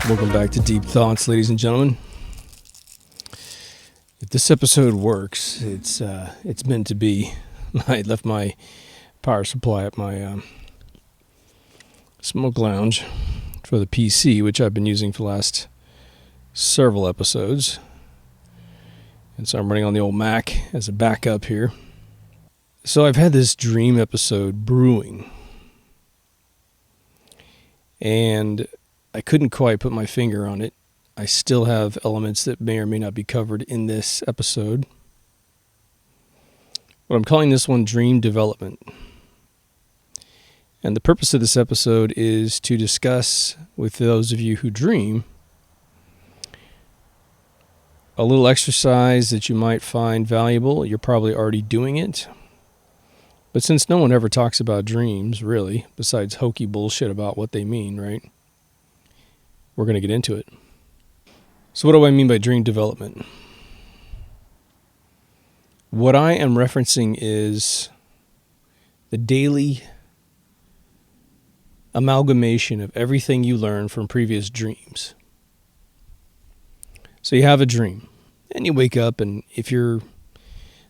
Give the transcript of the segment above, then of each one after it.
Welcome back to Deep Thoughts, ladies and gentlemen. If this episode works, it's meant to be. I left my power supply at my smoke lounge for the PC, which I've been using for the last several episodes. And so I'm running on the old Mac as a backup here. So I've had this dream episode brewing. And I couldn't quite put my finger on it. I still have elements that may or may not be covered in this episode. But I'm calling this one Dream Development. And the purpose of this episode is to discuss with those of you who dream a little exercise that you might find valuable. You're probably already doing it. But since no one ever talks about dreams, really, besides hokey bullshit about what they mean, right? We're going to get into it. So what do I mean by dream development? What I am referencing is the daily amalgamation of everything you learn from previous dreams. So you have a dream, and you wake up, and if you're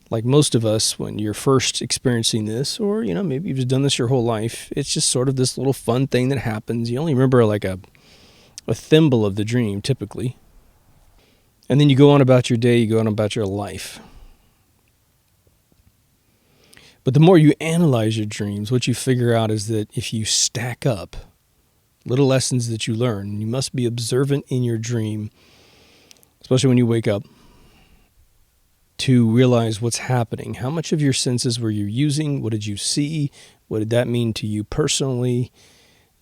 like most of us, when you're first experiencing this, or, maybe you've done this your whole life, it's just sort of this little fun thing that happens. You only remember like a thimble of the dream, typically. And then you go on about your day, you go on about your life. But the more you analyze your dreams, what you figure out is that if you stack up little lessons that you learn, you must be observant in your dream, especially when you wake up, to realize what's happening. How much of your senses were you using? What did you see? What did that mean to you personally?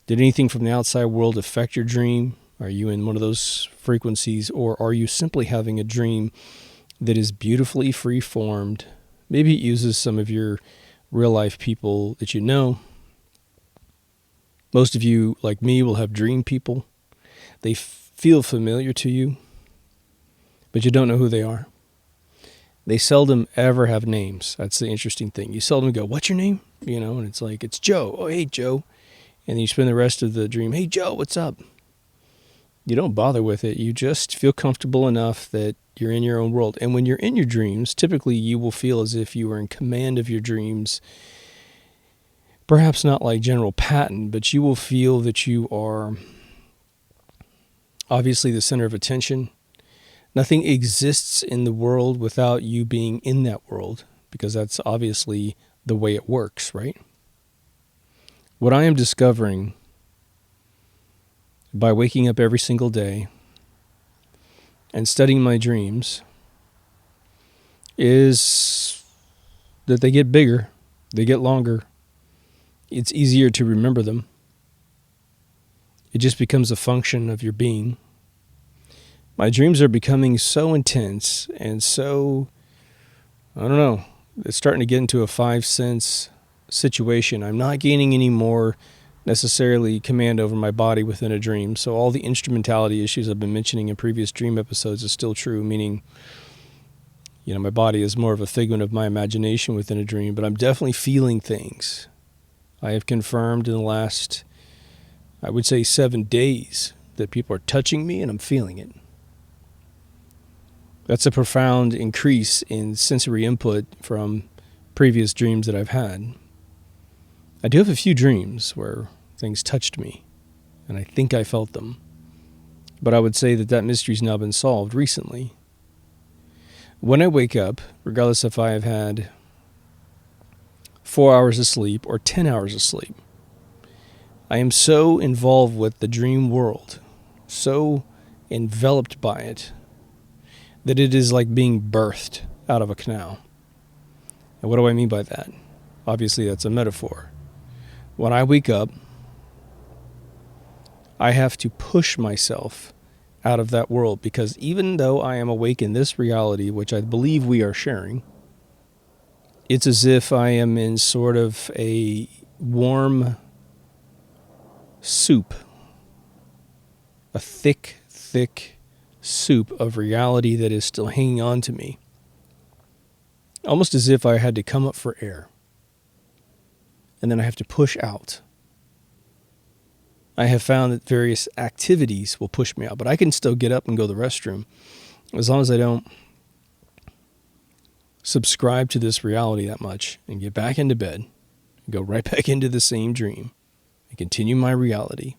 Did anything from the outside world affect your dream? Are you in one of those frequencies, or are you simply having a dream that is beautifully free-formed? Maybe it uses some of your real-life people that you know. Most of you, like me, will have dream people. They feel familiar to you, but you don't know who they are. They seldom ever have names. That's the interesting thing. You seldom go, "What's your name?" And it's like, "It's Joe." "Oh, hey, Joe." And then you spend the rest of the dream, "Hey, Joe, what's up?" You don't bother with it. You just feel comfortable enough that you're in your own world. And when you're in your dreams, typically you will feel as if you are in command of your dreams. Perhaps not like General Patton, but you will feel that you are obviously the center of attention. Nothing exists in the world without you being in that world, because that's obviously the way it works, right? What I am discovering by waking up every single day and studying my dreams is that they get bigger, they get longer. It's easier to remember them. It just becomes a function of your being. My dreams are becoming so intense and so, it's starting to get into a 5-sense situation. I'm not gaining any more necessarily command over my body within a dream. So all the instrumentality issues I've been mentioning in previous dream episodes is still true, meaning, my body is more of a figment of my imagination within a dream, but I'm definitely feeling things. I have confirmed in the last, I would say 7 days, that people are touching me and I'm feeling it. That's a profound increase in sensory input from previous dreams that I've had. I do have a few dreams where things touched me, and I think I felt them. But I would say that mystery's now been solved recently. When I wake up, regardless if I have had 4 hours of sleep or 10 hours of sleep, I am so involved with the dream world, so enveloped by it, that it is like being birthed out of a canal. And what do I mean by that? Obviously, that's a metaphor. when I wake up, I have to push myself out of that world, because even though I am awake in this reality, which I believe we are sharing, it's as if I am in sort of a warm soup, a thick soup of reality that is still hanging on to me. Almost as if I had to come up for air. And then I have to push out. I have found that various activities will push me out, but I can still get up and go to the restroom as long as I don't subscribe to this reality that much and get back into bed and go right back into the same dream and continue my reality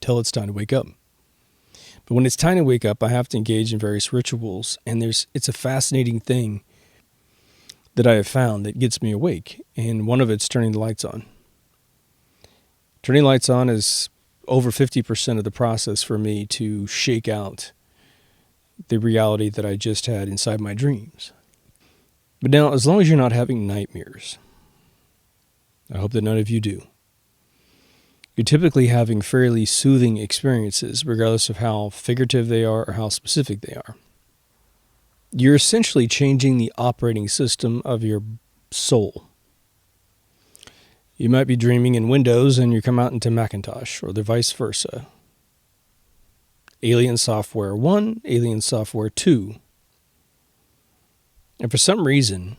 till it's time to wake up. But when it's time to wake up, I have to engage in various rituals, and it's a fascinating thing that I have found that gets me awake, and one of it's turning the lights on. Turning lights on is over 50% of the process for me to shake out the reality that I just had inside my dreams. But now, as long as you're not having nightmares, I hope that none of you do, you're typically having fairly soothing experiences, regardless of how figurative they are or how specific they are. You're essentially changing the operating system of your soul. You might be dreaming in Windows and you come out into Macintosh, or the vice versa. Alien Software 1, Alien Software 2. And for some reason,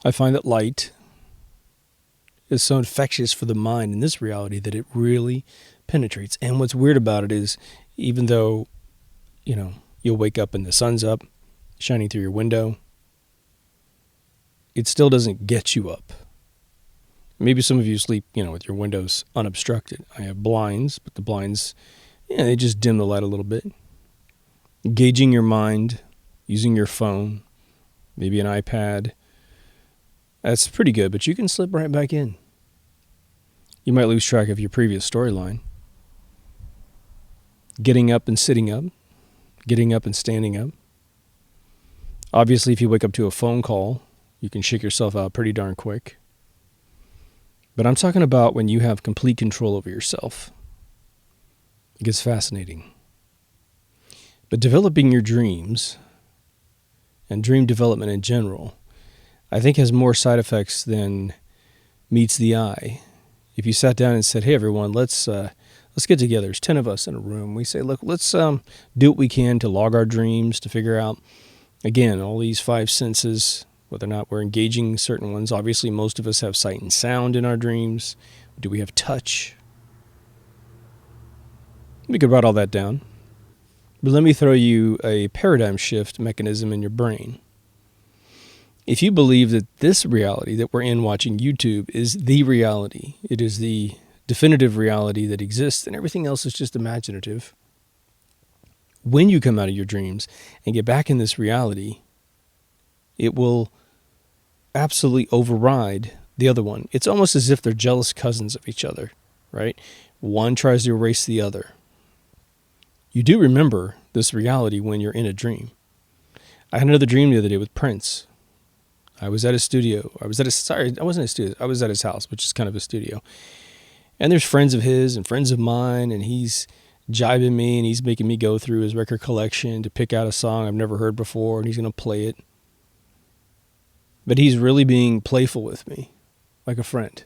I find that light is so infectious for the mind in this reality that it really penetrates. And what's weird about it is, even though, you'll wake up and the sun's up, shining through your window, it still doesn't get you up. Maybe some of you sleep, with your windows unobstructed. I have blinds, but the blinds, they just dim the light a little bit. Engaging your mind, using your phone, maybe an iPad, that's pretty good, but you can slip right back in. You might lose track of your previous storyline. Getting up and sitting up, getting up and standing up. Obviously, if you wake up to a phone call, you can shake yourself out pretty darn quick. But I'm talking about when you have complete control over yourself. It gets fascinating. But developing your dreams, and dream development in general, I think has more side effects than meets the eye. If you sat down and said, hey everyone, let's get together. There's 10 of us in a room. We say, look, let's do what we can to log our dreams, to figure out, again, all these 5 senses, whether or not we're engaging certain ones. Obviously, most of us have sight and sound in our dreams. Do we have touch? We could write all that down. But let me throw you a paradigm shift mechanism in your brain. If you believe that this reality that we're in watching YouTube is the reality, it is the definitive reality that exists, and everything else is just imaginative, when you come out of your dreams and get back in this reality, it will absolutely override the other one. It's almost as if they're jealous cousins of each other, right? One tries to erase the other. You do remember this reality when you're in a dream. I had another dream the other day with Prince. I was at a studio. I wasn't at a studio. I was at his house, which is kind of a studio. And there's friends of his and friends of mine, and he's jibing me, and he's making me go through his record collection to pick out a song I've never heard before, and he's going to play it. But he's really being playful with me, like a friend.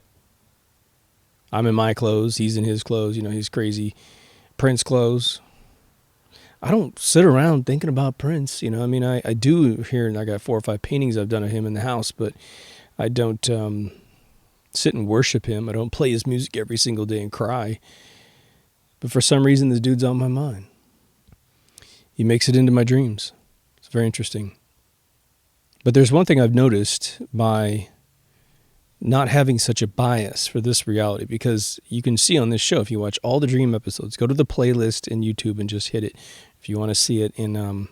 I'm in my clothes. He's in his clothes. His crazy Prince clothes. I don't sit around thinking about Prince. I do here, and I got 4 or 5 paintings I've done of him in the house, but I don't sit and worship him. I don't play his music every single day and cry. But for some reason, this dude's on my mind. He makes it into my dreams. It's very interesting. But there's one thing I've noticed by not having such a bias for this reality, because you can see on this show, if you watch all the dream episodes, go to the playlist in YouTube and just hit it. If you want to see it in the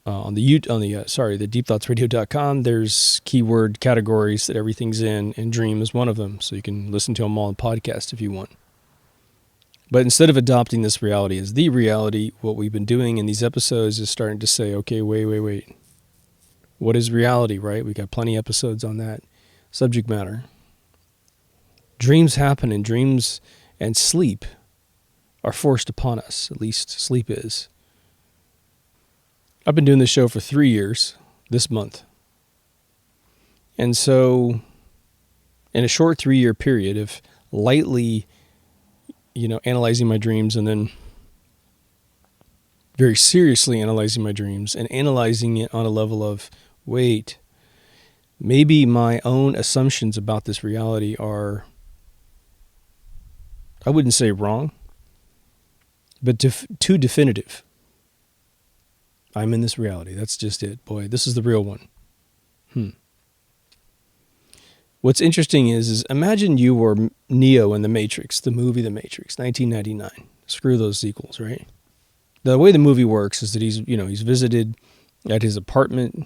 deepthoughtsradio.com, there's keyword categories that everything's in, and dream is one of them. So you can listen to them all in podcast if you want. But instead of adopting this reality as the reality, what we've been doing in these episodes is starting to say, okay, wait. What is reality, right? We got plenty of episodes on that subject matter. Dreams happen, and dreams and sleep are forced upon us. At least sleep is. I've been doing this show for 3 years this month. And so in a short 3-year period of lightly, analyzing my dreams, and then very seriously analyzing my dreams and analyzing it on a level of, wait, maybe my own assumptions about this reality are, I wouldn't say wrong, but too definitive. I'm in this reality. That's just it. Boy, this is the real one. What's interesting is imagine you were Neo in The Matrix, the movie The Matrix, 1999. Screw those sequels, right? The way the movie works is that he's visited at his apartment,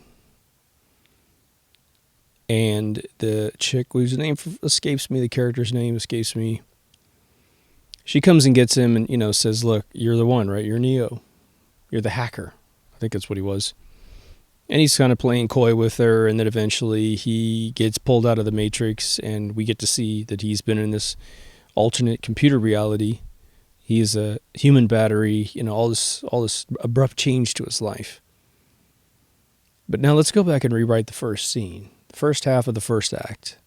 and the chick, whose name escapes me, the character's name escapes me, she comes and gets him and, says, look, you're the one, right? You're Neo. You're the hacker. I think that's what he was. And he's kind of playing coy with her, and then eventually he gets pulled out of the Matrix, and we get to see that he's been in this alternate computer reality. He's a human battery, all this abrupt change to his life. But now let's go back and rewrite the first scene, the first half of the first act.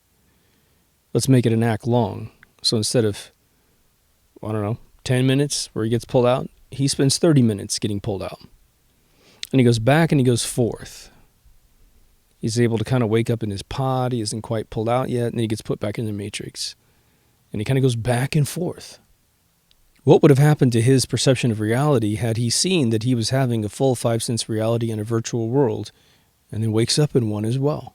Let's make it an act long. So instead of, 10 minutes where he gets pulled out, he spends 30 minutes getting pulled out. And he goes back and he goes forth. He's able to kind of wake up in his pod. He isn't quite pulled out yet. And then he gets put back in the Matrix. And he kind of goes back and forth. What would have happened to his perception of reality had he seen that he was having a full 5-sense reality in a virtual world, and then wakes up in one as well?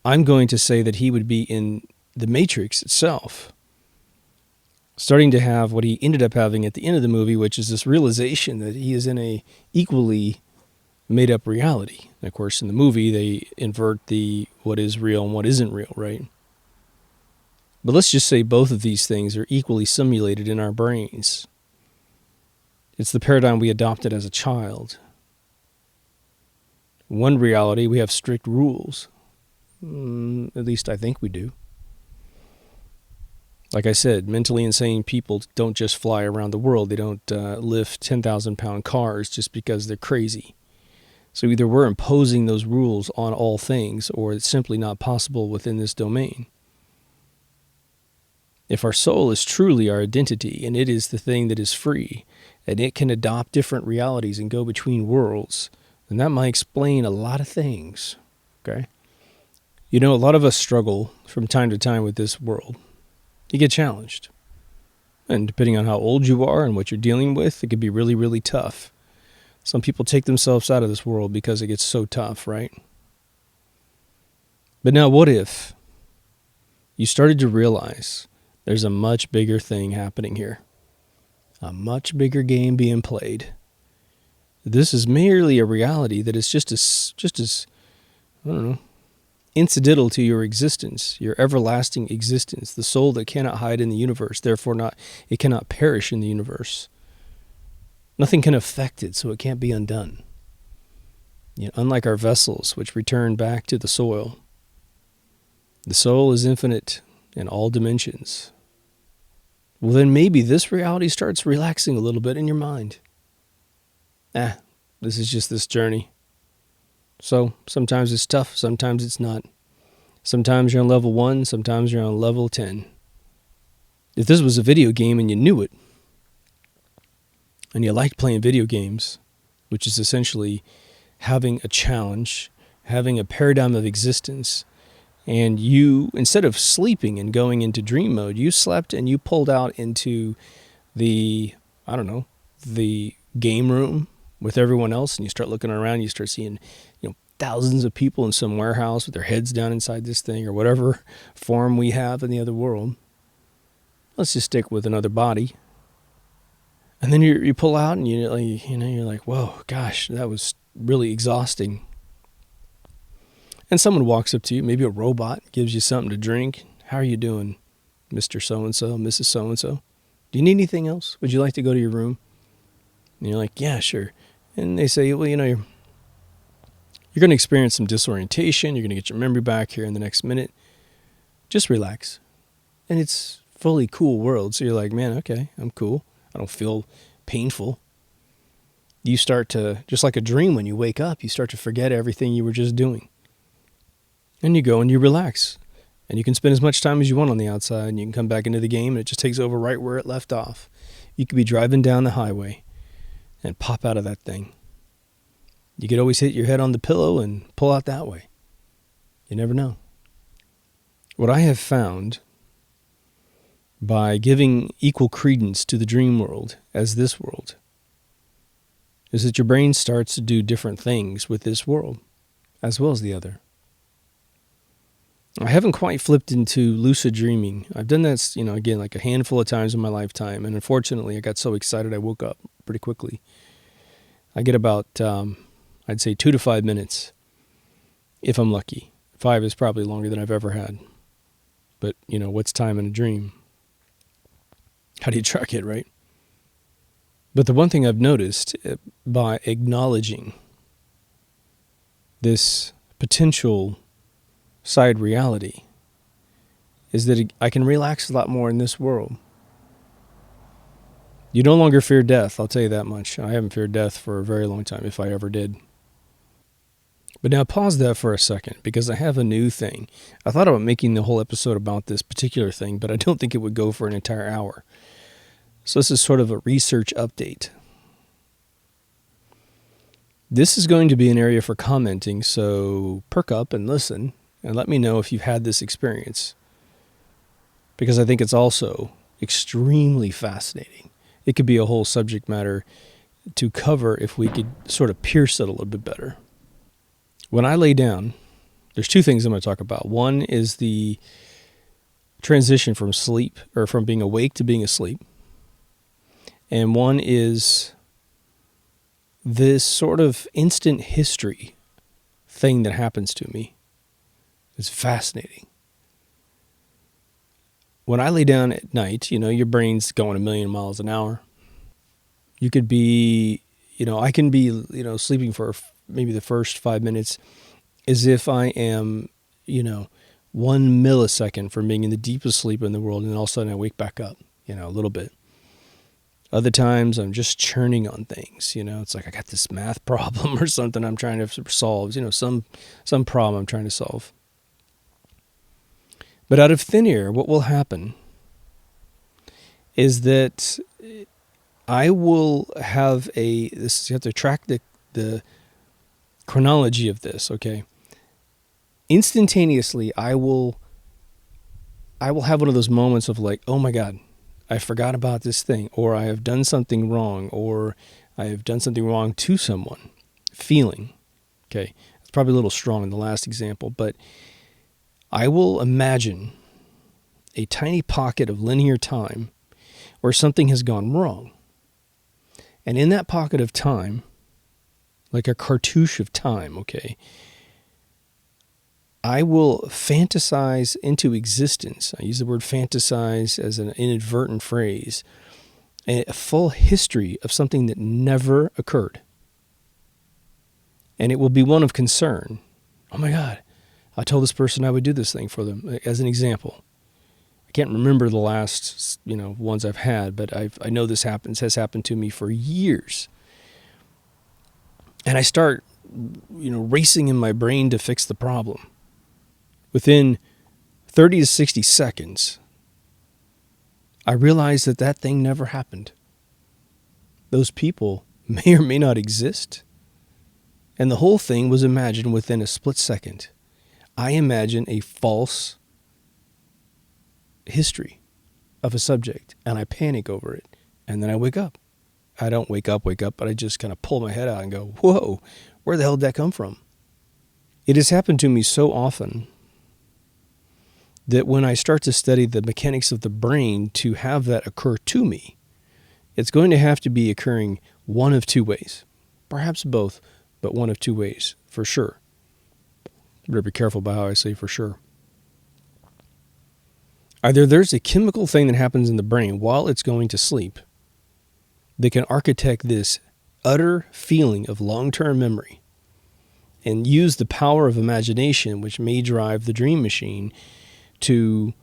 I'm going to say that he would be in the Matrix itself, starting to have what he ended up having at the end of the movie, which is this realization that he is in a equally made-up reality. And of course, in the movie, they invert the what is real and what isn't real, right? But let's just say both of these things are equally simulated in our brains. It's the paradigm we adopted as a child. One reality, we have strict rules. At least I think we do. Like I said, mentally insane people don't just fly around the world. They don't lift 10,000-pound cars just because they're crazy. So either we're imposing those rules on all things, or it's simply not possible within this domain. If our soul is truly our identity, and it is the thing that is free, and it can adopt different realities and go between worlds, then that might explain a lot of things. Okay? A lot of us struggle from time to time with this world. You get challenged. And depending on how old you are and what you're dealing with, it could be really, really tough. Some people take themselves out of this world because it gets so tough, right? But now what if you started to realize there's a much bigger thing happening here? A much bigger game being played. This is merely a reality that is just as incidental to your existence, your everlasting existence, the soul that cannot hide in the universe, therefore it cannot perish in the universe. Nothing can affect it, so it can't be undone. Unlike our vessels, which return back to the soil, the soul is infinite in all dimensions. Well, then maybe this reality starts relaxing a little bit in your mind. This is just this journey. So sometimes it's tough, sometimes it's not. Sometimes you're on level 1, sometimes you're on level 10. If this was a video game and you knew it, and you liked playing video games, which is essentially having a challenge, having a paradigm of existence, and you, instead of sleeping and going into dream mode, you slept and you pulled out into the game room with everyone else, and you start looking around, you start seeing, thousands of people in some warehouse with their heads down inside this thing, or whatever form we have in the other world. Let's just stick with another body. And then you pull out and you're like, whoa, gosh, that was really exhausting. And someone walks up to you, maybe a robot, gives you something to drink. How are you doing, Mr. So-and-so, Mrs. So-and-so? Do you need anything else? Would you like to go to your room? And you're like, yeah, sure. And they say, well, you're going to experience some disorientation. You're going to get your memory back here in the next minute. Just relax. And it's fully cool world. So you're like, man, okay, I'm cool. I don't feel painful. You start to, just like a dream when you wake up, you start to forget everything you were just doing. And you go and you relax. And you can spend as much time as you want on the outside, and you can come back into the game, and it just takes over right where it left off. You could be driving down the highway and pop out of that thing. You could always hit your head on the pillow and pull out that way. You never know. What I have found by giving equal credence to the dream world as this world is that your brain starts to do different things with this world as well as the other. I haven't quite flipped into lucid dreaming. I've done that, again, like a handful of times in my lifetime. And unfortunately, I got so excited I woke up pretty quickly. I get about, I'd say 2 to 5 minutes if I'm lucky. 5 is probably longer than I've ever had. But, what's time in a dream? How do you track it, right? But the one thing I've noticed by acknowledging this potential side reality is that I can relax a lot more in this world. You no longer fear death, I'll tell you that much. I haven't feared death for a very long time, if I ever did. But now pause that for a second, because I have a new thing. I thought about making the whole episode about this particular thing, but I don't think it would go for an entire hour. So this is sort of a research update. This is going to be an area for commenting, so perk up and listen, and let me know if you've had this experience, because I think it's also extremely fascinating. It could be a whole subject matter to cover if we could sort of pierce it a little bit better. When I lay down, there's 2 things I'm going to talk about. One is the transition from sleep, or from being awake to being asleep. And one is this sort of instant history thing that happens to me. It's fascinating. When I lay down at night, your brain's going a million miles an hour. You could be, I can be, sleeping for maybe the first 5 minutes as if I am, 1 millisecond from being in the deepest sleep in the world, and all of a sudden I wake back up, a little bit. Other times I'm just churning on things, it's like I got this math problem or something I'm trying to solve, some problem I'm trying to solve. But out of thin air, what will happen is that I will have you have to track the chronology of this, okay? Instantaneously, I will have one of those moments of like, oh my God, I forgot about this thing, or I have done something wrong, or I have done something wrong to someone. Feeling, okay? It's probably a little strong in the last example, but I will imagine a tiny pocket of linear time where something has gone wrong. And in that pocket of time, like a cartouche of time, okay, I will fantasize into existence. I use the word fantasize as an inadvertent phrase. A full history of something that never occurred. And it will be one of concern. Oh my God, I told this person I would do this thing for them, as an example. I can't remember the last, ones I've had, but I know this has happened to me for years. And I start, racing in my brain to fix the problem. Within 30 to 60 seconds, I realize that thing never happened. Those people may or may not exist. And the whole thing was imagined within a split second. I imagine a false history of a subject, and I panic over it, and then I wake up. I don't wake up, but I just kind of pull my head out and go, whoa, where the hell did that come from? It has happened to me so often that when I start to study the mechanics of the brain to have that occur to me, it's going to have to be occurring one of 2 ways. Perhaps both, but one of 2 ways, for sure. Better be careful about how I say for sure. Either there's a chemical thing that happens in the brain while it's going to sleep that can architect this utter feeling of long-term memory and use the power of imagination, which may drive the dream machine, to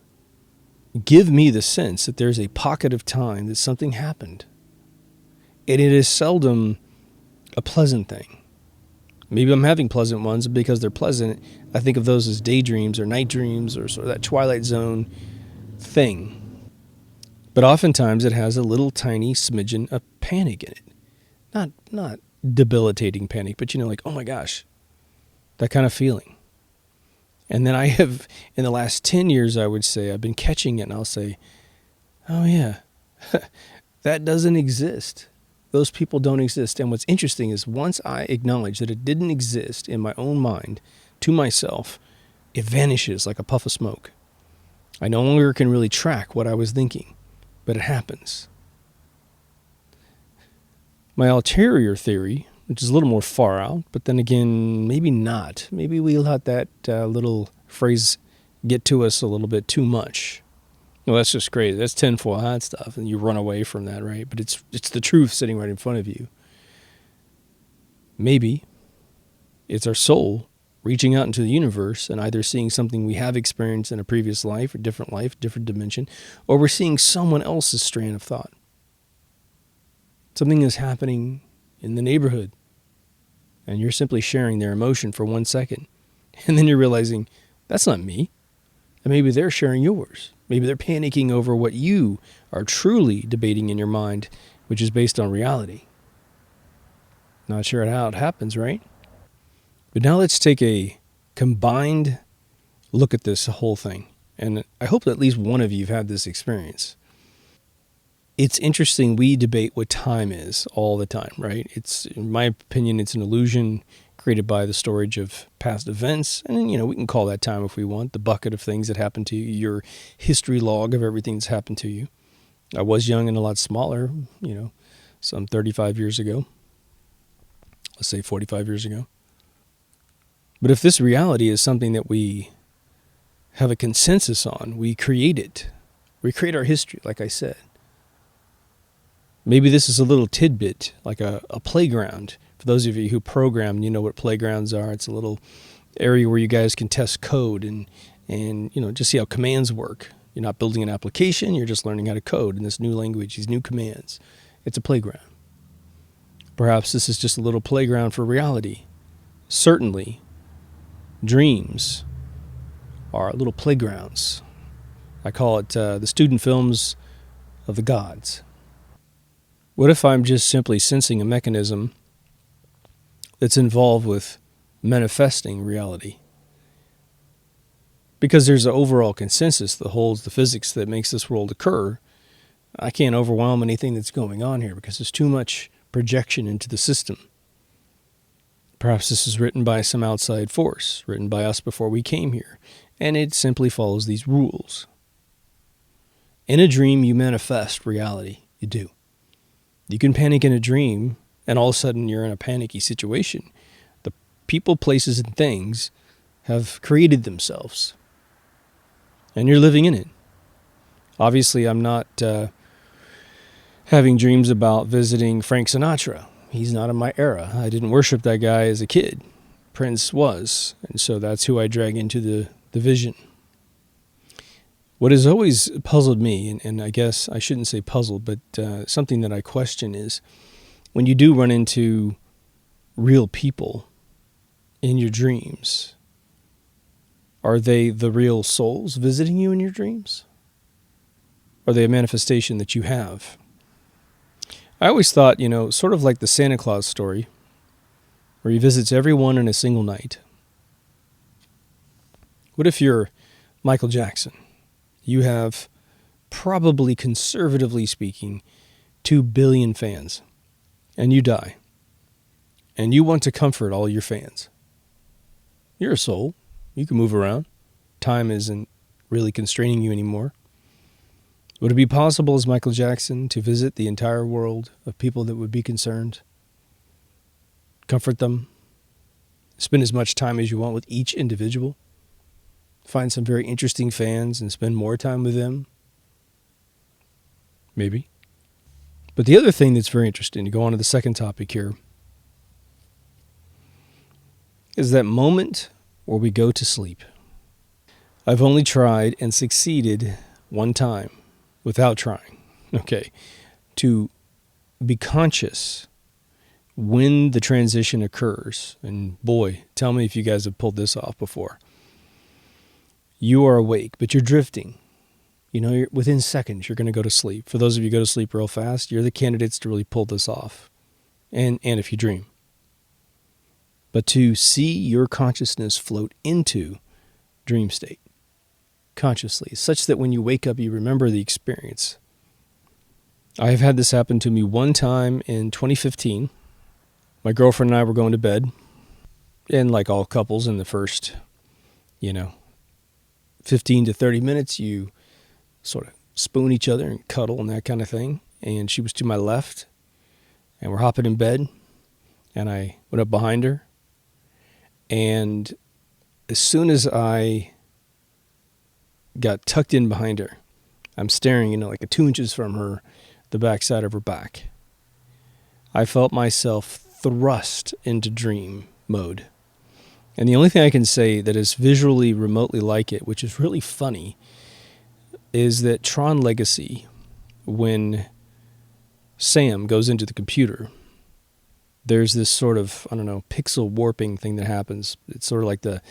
give me the sense that there's a pocket of time that something happened. And it is seldom a pleasant thing. Maybe I'm having pleasant ones because they're pleasant. I think of those as daydreams or night dreams or sort of that Twilight Zone thing. But oftentimes it has a little tiny smidgen of panic in it. Not debilitating panic, but like, oh my gosh, that kind of feeling. And then I have, in the last 10 years, I would say, I've been catching it, and I'll say, oh yeah, that doesn't exist. Those people don't exist. And what's interesting is once I acknowledge that it didn't exist in my own mind to myself, it vanishes like a puff of smoke. I no longer can really track what I was thinking, but it happens. My ulterior theory, which is a little more far out, but then again, maybe not. Maybe we'll let that little phrase get to us a little bit too much. Well, that's just crazy. That's tinfoil hat stuff, and you run away from that, right? But it's the truth sitting right in front of you. Maybe it's our soul reaching out into the universe and either seeing something we have experienced in a previous life, different dimension, or we're seeing someone else's strand of thought. Something is happening in the neighborhood, and you're simply sharing their emotion for 1 second. And then you're realizing, that's not me. And maybe they're sharing yours. Maybe they're panicking over what you are truly debating in your mind, which is based on reality. Not sure how it happens, right? But now let's take a combined look at this whole thing. And I hope that at least one of you have had this experience. It's interesting, we debate what time is all the time, right? In my opinion, it's an illusion created by the storage of past events. And, we can call that time if we want, the bucket of things that happened to you, your history log of everything that's happened to you. I was young and a lot smaller, some 35 years ago. Let's say 45 years ago. But if this reality is something that we have a consensus on, we create it. We create our history, like I said. Maybe this is a little tidbit, like a playground. For those of you who program, you know what playgrounds are. It's a little area where you guys can test code and just see how commands work. You're not building an application. You're just learning how to code in this new language, these new commands. It's a playground. Perhaps this is just a little playground for reality. Certainly, dreams are little playgrounds. I call it the student films of the gods. What if I'm just simply sensing a mechanism that's involved with manifesting reality? Because there's an overall consensus that holds the physics that makes this world occur. I can't overwhelm anything that's going on here because there's too much projection into the system. Perhaps this is written by some outside force, written by us before we came here, and it simply follows these rules. In a dream, you manifest reality. You do. You can panic in a dream, and all of a sudden you're in a panicky situation. The people, places, and things have created themselves, and you're living in it. Obviously, I'm not having dreams about visiting Frank Sinatra. He's not in my era. I didn't worship that guy as a kid. Prince was, and so that's who I drag into the vision. What has always puzzled me, and I guess I shouldn't say puzzled, but something that I question is when you do run into real people in your dreams, are they the real souls visiting you in your dreams? Are they a manifestation that you have? I always thought, sort of like the Santa Claus story, where he visits everyone in a single night. What if you're Michael Jackson? You have, probably conservatively speaking, 2 billion fans, and you die, and you want to comfort all your fans. You're a soul. You can move around. Time isn't really constraining you anymore. Would it be possible as Michael Jackson to visit the entire world of people that would be concerned? Comfort them? Spend as much time as you want with each individual? Find some very interesting fans and spend more time with them? Maybe. But the other thing that's very interesting, to go on to the second topic here, is that moment where we go to sleep. I've only tried and succeeded one time without trying, okay, to be conscious when the transition occurs. And boy, tell me if you guys have pulled this off before. You are awake, but you're drifting. You know, you're, within seconds, you're going to go to sleep. For those of you who go to sleep real fast, you're the candidates to really pull this off. And if you dream. But to see your consciousness float into dream state consciously, such that when you wake up, you remember the experience. I have had this happen to me one time in 2015. My girlfriend and I were going to bed. And like all couples in the first, 15 to 30 minutes, you sort of spoon each other and cuddle and that kind of thing. And she was to my left, and we're hopping in bed, and I went up behind her. And as soon as I got tucked in behind her, I'm staring, like 2 inches from her, the backside of her back. I felt myself thrust into dream mode. And the only thing I can say that is visually remotely like it, which is really funny, is that Tron Legacy, when Sam goes into the computer, there's this sort of, pixel warping thing that happens. It's sort of like the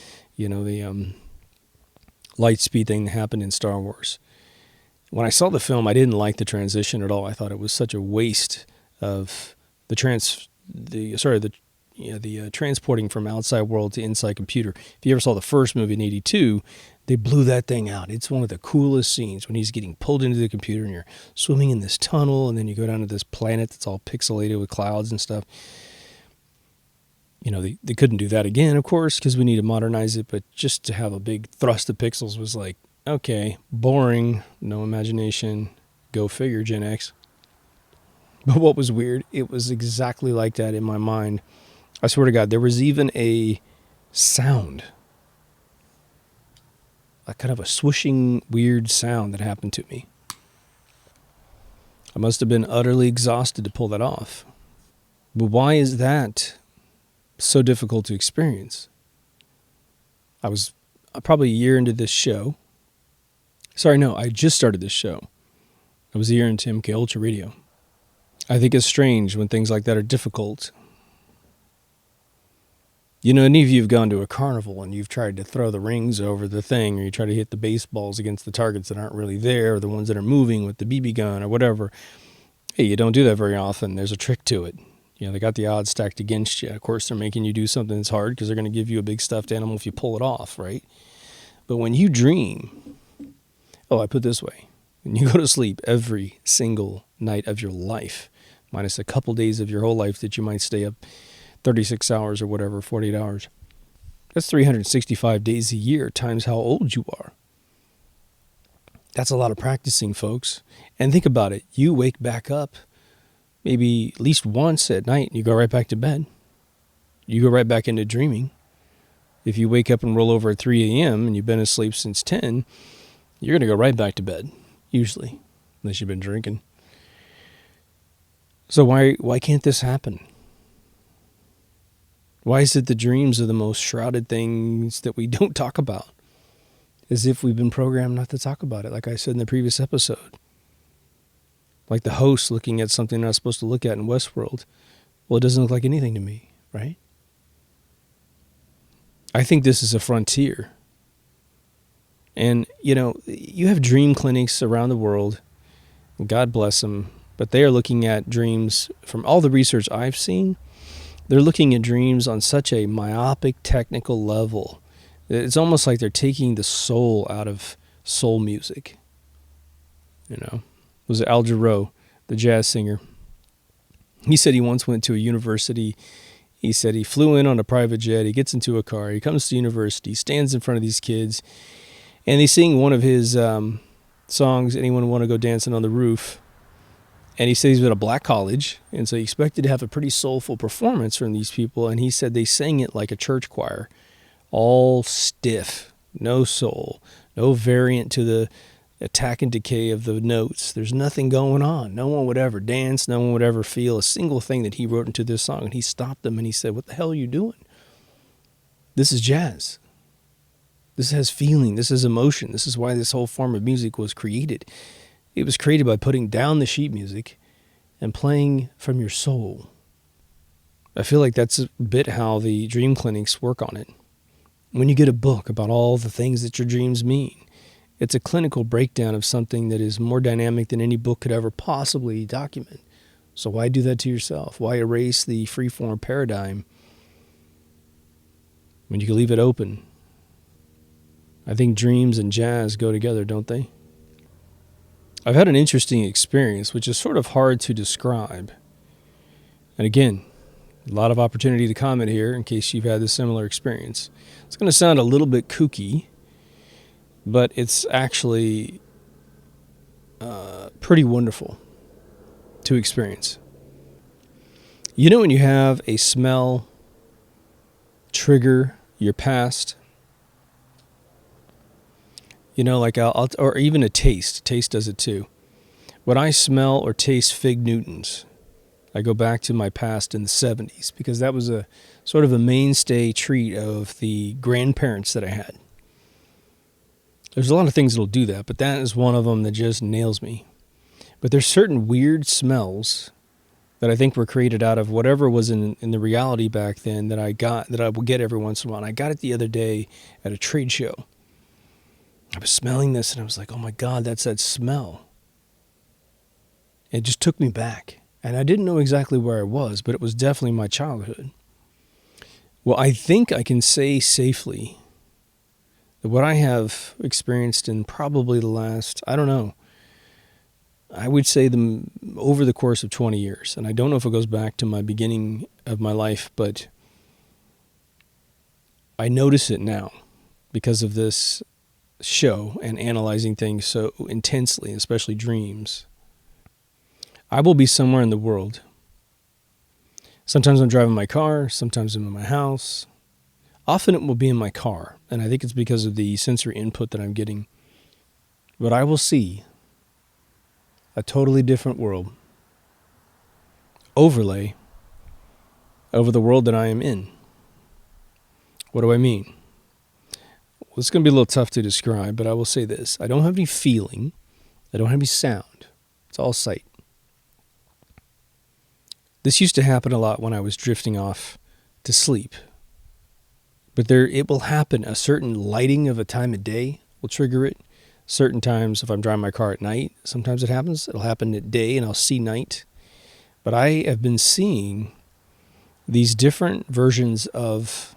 light speed thing that happened in Star Wars. When I saw the film, I didn't like the transition at all. I thought it was such a waste of the transporting from outside world to inside computer. If you ever saw the first movie in '82, they blew that thing out. It's one of the coolest scenes when he's getting pulled into the computer and you're swimming in this tunnel, and then you go down to this planet that's all pixelated with clouds and stuff. They couldn't do that again, of course, because we need to modernize it, but just to have a big thrust of pixels was like, okay, boring, no imagination, go figure, Gen X. But what was weird, it was exactly like that in my mind. I swear to God, there was even a sound, a kind of a swooshing, weird sound that happened to me. I must have been utterly exhausted to pull that off. But why is that so difficult to experience? I was probably a year into this show. Sorry, no, I just started this show. I was a year into MK Ultra Radio. I think it's strange when things like that are difficult. Any of you have gone to a carnival and you've tried to throw the rings over the thing, or you try to hit the baseballs against the targets that aren't really there, or the ones that are moving with the BB gun or whatever. Hey, you don't do that very often. There's a trick to it. They got the odds stacked against you. Of course, they're making you do something that's hard because they're going to give you a big stuffed animal if you pull it off, right? But when you dream, I put it this way, when you go to sleep every single night of your life, minus a couple days of your whole life that you might stay up 36 hours or whatever, 48 hours, that's 365 days a year times how old you are. That's a lot of practicing, folks. And think about it. You wake back up maybe at least once at night, and you go right back to bed. You go right back into dreaming. If you wake up and roll over at 3 a.m. and you've been asleep since 10, you're going to go right back to bed, usually, unless you've been drinking. So why can't this happen? Why is it the dreams are the most shrouded things that we don't talk about? As if we've been programmed not to talk about it, like I said in the previous episode. Like the host looking at something they're not supposed to look at in Westworld. Well, it doesn't look like anything to me, right? I think this is a frontier. And, you have dream clinics around the world. God bless them. But they are looking at dreams, from all the research I've seen, they're looking at dreams on such a myopic technical level. It's almost like they're taking the soul out of soul music. Was Al Jarreau, the jazz singer. He said he once went to a university. He said he flew in on a private jet. He gets into a car. He comes to university, stands in front of these kids, and they sing one of his songs, Anyone Want to Go Dancing on the Roof? And he said he's at a black college, and so he expected to have a pretty soulful performance from these people, and he said they sang it like a church choir, all stiff, no soul, no variant to the attack and decay of the notes. There's nothing going on. No one would ever dance. No one would ever feel a single thing that he wrote into this song. And he stopped them and he said, "What the hell are you doing? This is jazz. This has feeling. This is emotion. This is why this whole form of music was created. It was created by putting down the sheet music and playing from your soul. I feel like that's a bit how the dream clinics work on it. When you get a book about all the things that your dreams mean, it's a clinical breakdown of something that is more dynamic than any book could ever possibly document. So why do that to yourself? Why erase the freeform paradigm when you can leave it open? I think dreams and jazz go together, don't they? I've had an interesting experience, which is sort of hard to describe. And again, a lot of opportunity to comment here in case you've had a similar experience. It's going to sound a little bit kooky, but it's actually pretty wonderful to experience. You know when you have a smell trigger your past? You know, like or even a taste. Taste does it too. When I smell or taste Fig Newtons, I go back to my past in the 70s because that was a sort of a mainstay treat of the grandparents that I had. There's a lot of things that'll do that, but that is one of them that just nails me. But there's certain weird smells that I think were created out of whatever was in the reality back then that I will get every once in a while. And I got it the other day at a trade show. I was smelling this and I was like, oh my God, that's that smell. It just took me back. And I didn't know exactly where I was, but it was definitely my childhood. Well, I think I can say safely that what I have experienced in probably the last, I don't know, I would say over the course of 20 years. And I don't know if it goes back to my beginning of my life, but I notice it now because of this show and analyzing things so intensely, especially dreams. I will be somewhere in the world. Sometimes I'm driving my car, sometimes I'm in my house. Often it will be in my car, and I think it's because of the sensory input that I'm getting. But I will see a totally different world overlay over the world that I am in. What do I mean? Well, it's going to be a little tough to describe, but I will say this. I don't have any feeling. I don't have any sound. It's all sight. This used to happen a lot when I was drifting off to sleep. But it will happen. A certain lighting of a time of day will trigger it. Certain times, if I'm driving my car at night, sometimes it happens. It'll happen at day and I'll see night. But I have been seeing these different versions of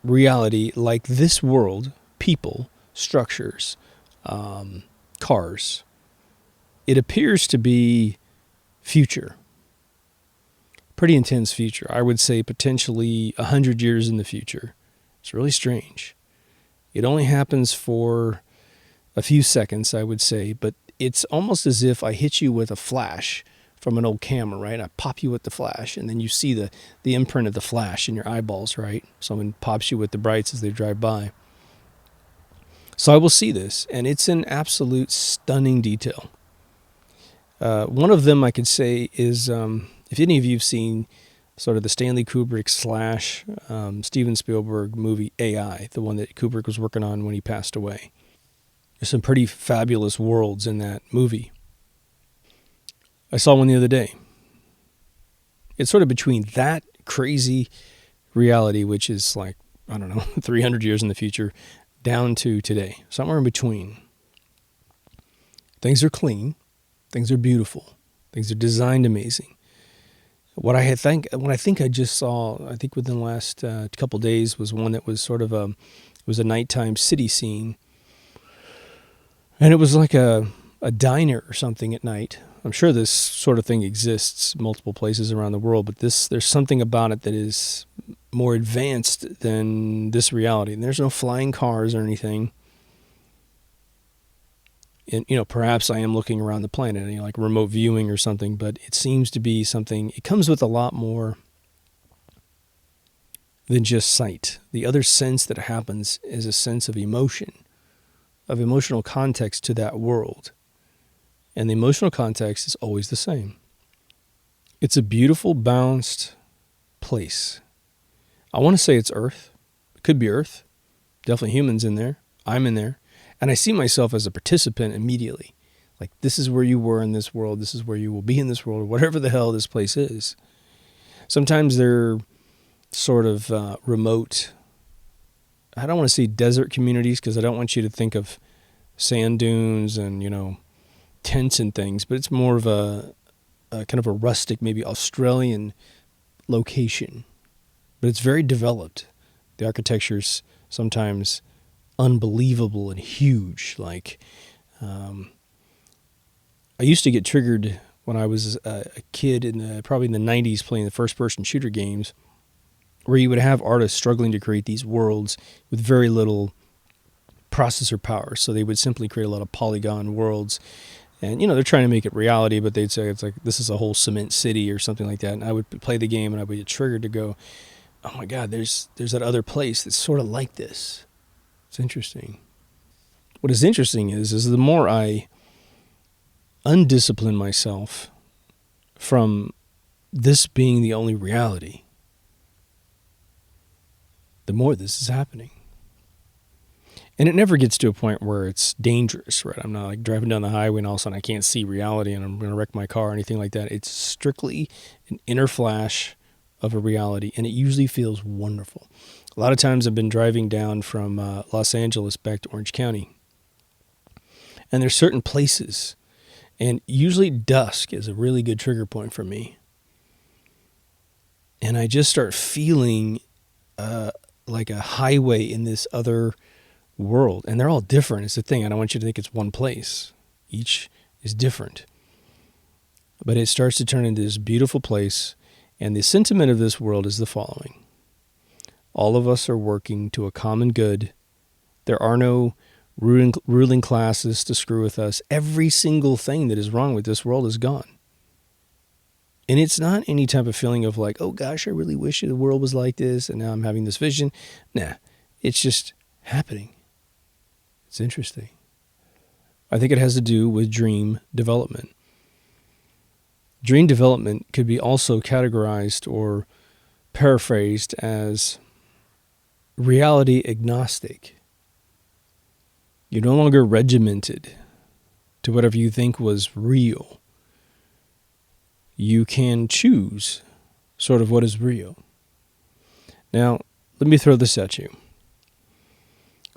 reality, like this world, people, structures, cars. It appears to be future. Pretty intense future. I would say potentially 100 years in the future. It's really strange. It only happens for a few seconds, I would say, but it's almost as if I hit you with a flash from an old camera, right? I pop you with the flash, and then you see the imprint of the flash in your eyeballs, right? Someone pops you with the brights as they drive by. So I will see this, and it's an absolute stunning detail. One of them I could say is, if any of you have seen sort of the Stanley Kubrick / Steven Spielberg movie AI, the one that Kubrick was working on when he passed away. There's some pretty fabulous worlds in that movie. I saw one the other day. It's sort of between that crazy reality, which is like, I don't know, 300 years in the future, down to today. Somewhere in between. Things are clean. Things are beautiful. Things are designed amazing. What I think I just saw, I think within the last couple of days, was one that was sort of it was a nighttime city scene. And it was like a diner or something at night. I'm sure this sort of thing exists multiple places around the world, but there's something about it that is more advanced than this reality. And there's no flying cars or anything. And, perhaps I am looking around the planet, like remote viewing or something, but it seems to be something, it comes with a lot more than just sight. The other sense that happens is a sense of emotion, of emotional context to that world. And the emotional context is always the same. It's a beautiful, balanced place. I want to say it's Earth, It could be Earth. Definitely humans in there. I'm in there. And I see myself as a participant immediately. Like, this is where you were in this world. This is where you will be in this world, or whatever the hell this place is. Sometimes they're sort of remote. I don't want to say desert communities because I don't want you to think of sand dunes and, tents and things, but it's more of a kind of a rustic, maybe Australian location. But it's very developed. The architecture's sometimes unbelievable and huge. Like, I used to get triggered when I was a kid probably in the 90s playing the first-person shooter games, where you would have artists struggling to create these worlds with very little processor power. So they would simply create a lot of polygon worlds. And, they're trying to make it reality, but they'd say it's like, this is a whole cement city or something like that. And I would play the game and I would get triggered to go, oh my God, there's that other place that's sort of like this. It's interesting. What is interesting is the more I undiscipline myself from this being the only reality, the more this is happening. And it never gets to a point where it's dangerous, right? I'm not like driving down the highway and all of a sudden I can't see reality and I'm going to wreck my car or anything like that. It's strictly an inner flash of a reality, and it usually feels wonderful. A lot of times I've been driving down from Los Angeles back to Orange County, and there's certain places, and usually dusk is a really good trigger point for me. And I just start feeling like a highway in this other world, and they're all different. It's the thing. I don't want you to think it's one place. Each is different. But it starts to turn into this beautiful place, and the sentiment of this world is the following. All of us are working to a common good. There are no ruling classes to screw with us. Every single thing that is wrong with this world is gone. And it's not any type of feeling of like, oh gosh, I really wish the world was like this, and now I'm having this vision. Nah, it's just happening. It's interesting. I think it has to do with dream development. Dream development could be also categorized or paraphrased as reality agnostic. You're no longer regimented to whatever you think was real. You can choose sort of what is real. Now, let me throw this at you.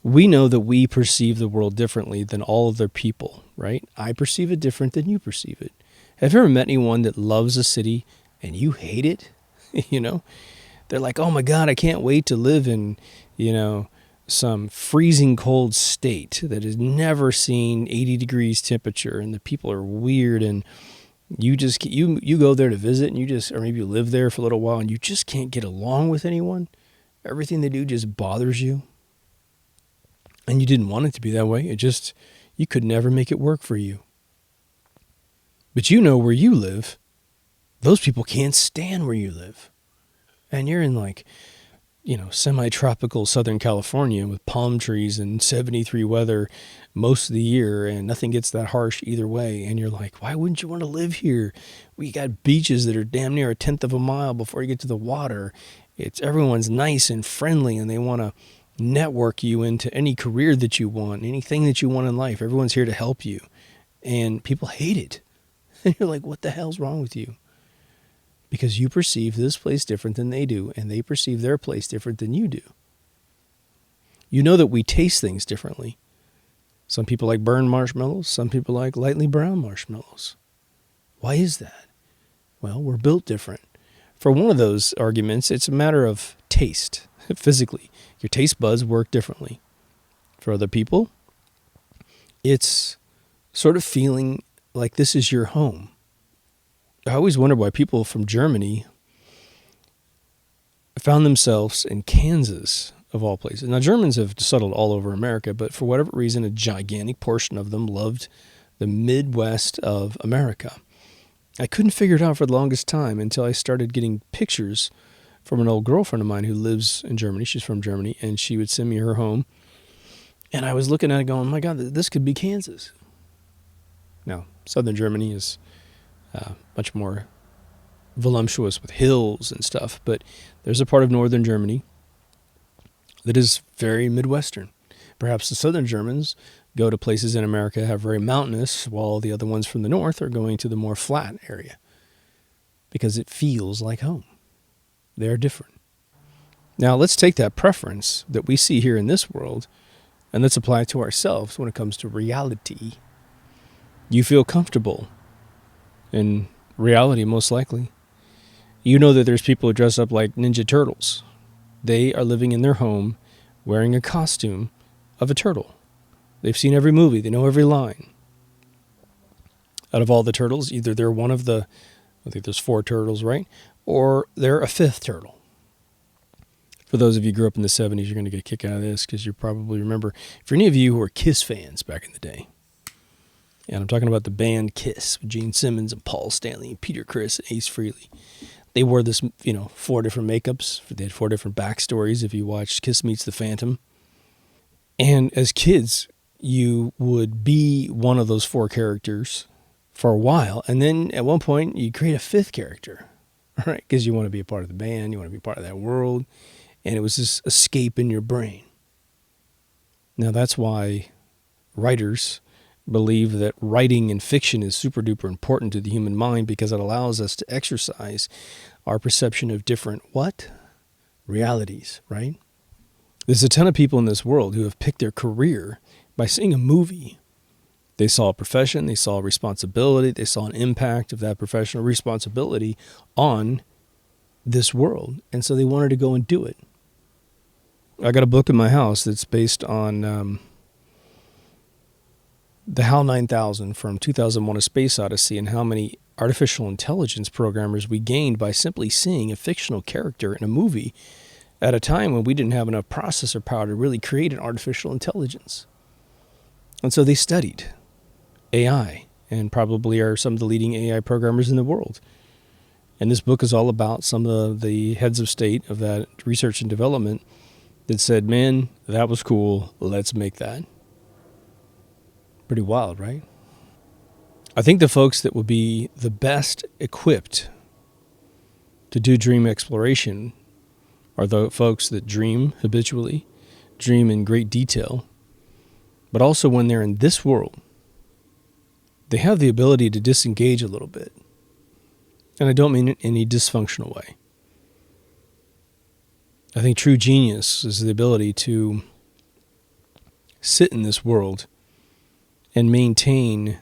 We know that we perceive the world differently than all other people, right? I perceive it different than you perceive it. Have you ever met anyone that loves a city and you hate it? They're like, oh my God, I can't wait to live in, some freezing cold state that has never seen 80 degrees temperature, and the people are weird, and you just you go there to visit, and or maybe you live there for a little while, and you just can't get along with anyone. Everything they do just bothers you. And you didn't want it to be that way. You could never make it work for you. But where you live, those people can't stand where you live. And you're in semi-tropical Southern California with palm trees and 73 weather most of the year, and nothing gets that harsh either way. And you're like, why wouldn't you want to live here? We got beaches that are damn near a tenth of a mile before you get to the water. Everyone's nice and friendly, and they want to network you into any career that you want, anything that you want in life. Everyone's here to help you. And people hate it. And you're like, what the hell's wrong with you? Because you perceive this place different than they do, and they perceive their place different than you do. You know that we taste things differently. Some people like burned marshmallows. Some people like lightly brown marshmallows. Why is that? Well, we're built different. For one of those arguments, it's a matter of taste, physically. Your taste buds work differently. For other people, it's sort of feeling like this is your home. I always wonder why people from Germany found themselves in Kansas, of all places. Now, Germans have settled all over America, but for whatever reason, a gigantic portion of them loved the Midwest of America. I couldn't figure it out for the longest time until I started getting pictures from an old girlfriend of mine who lives in Germany. She's from Germany, and she would send me her home. And I was looking at it going, my God, this could be Kansas. Now, southern Germany is much more voluptuous with hills and stuff, but there's a part of northern Germany, that is very Midwestern. Perhaps the Southern Germans go to places in America that have very mountainous, while the other ones from the north are going to the more flat area because it feels like home. They are different. Now let's take that preference that we see here in this world and let's apply it to ourselves when it comes to reality. You feel comfortable in reality, most likely. You know that there's people who dress up like Ninja Turtles. They are living in their home wearing a costume of a turtle. They've seen every movie. They know every line. Out of all the turtles, either they're one of the, I think there's 4 turtles, right? Or they're a 5th turtle. For those of you who grew up in the 70s, you're going to get a kick out of this because you probably remember, for any of you who were Kiss fans back in the day, and I'm talking about the band Kiss with Gene Simmons and Paul Stanley and Peter Criss and Ace Frehley. They wore this, 4 different makeups. They had 4 different backstories if you watched Kiss Meets the Phantom. And as kids, you would be one of those 4 characters for a while. And then at one point, you create a 5th character, right? Because you want to be a part of the band. You want to be part of that world. And it was this escape in your brain. Now, that's why writers believe that writing in fiction is super duper important to the human mind because it allows us to exercise our perception of different what? Realities, right? There's a ton of people in this world who have picked their career by seeing a movie. They saw a profession, they saw a responsibility, they saw an impact of that professional responsibility on this world, and so they wanted to go and do it. I got a book in my house that's based on the HAL 9000 from 2001: A Space Odyssey and how many artificial intelligence programmers we gained by simply seeing a fictional character in a movie at a time when we didn't have enough processor power to really create an artificial intelligence. And so they studied AI and probably are some of the leading AI programmers in the world. And this book is all about some of the heads of state of that research and development that said, man, that was cool, let's make that. Pretty wild, right? I think the folks that will be the best equipped to do dream exploration are the folks that dream habitually, dream in great detail, but also when they're in this world, they have the ability to disengage a little bit. And I don't mean it in any dysfunctional way. I think true genius is the ability to sit in this world and maintain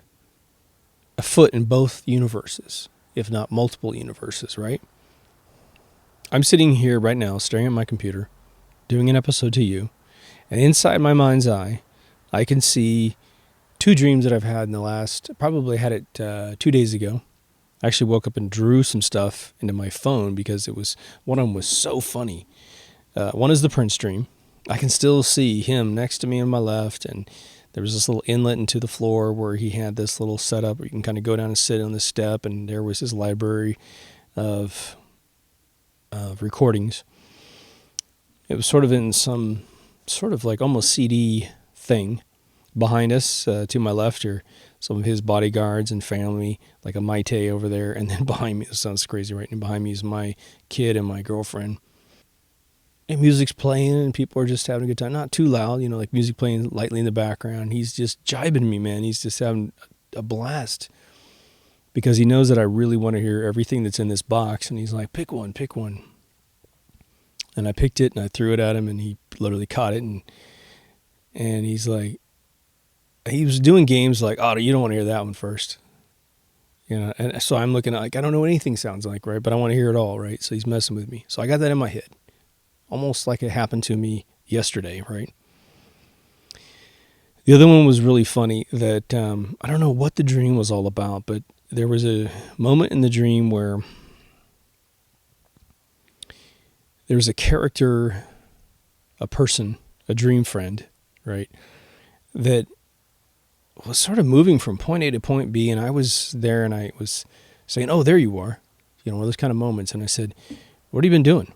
a foot in both universes, if not multiple universes, right? I'm sitting here right now staring at my computer, doing an episode to you, and inside my mind's eye, I can see 2 dreams that I've had in the last, probably had it 2 days ago. I actually woke up and drew some stuff into my phone because one of them was so funny. One is the Prince dream. I can still see him next to me on my left, and there was this little inlet into the floor where he had this little setup where you can kind of go down and sit on the step, and there was his library of recordings. It was sort of in some sort of like almost CD thing. Behind us, to my left, are some of his bodyguards and family, like a Maite over there. And then behind me, this sounds crazy, right? And behind me is my kid and my girlfriend. And music's playing and people are just having a good time. Not too loud, like music playing lightly in the background. He's just jibing me, man. He's just having a blast because he knows that I really want to hear everything that's in this box. And he's like, pick one. And I picked it and I threw it at him and he literally caught it. And he's like, he was doing games like, oh, you don't want to hear that one first. And so I'm looking at like, I don't know what anything sounds like, right? But I want to hear it all, right? So he's messing with me. So I got that in my head. Almost like it happened to me yesterday, right? The other one was really funny that I don't know what the dream was all about, but there was a moment in the dream where there was a character, a person, a dream friend, right, that was sort of moving from point A to point B, and I was there and I was saying, oh, there you are, one of those kind of moments. And I said, what have you been doing?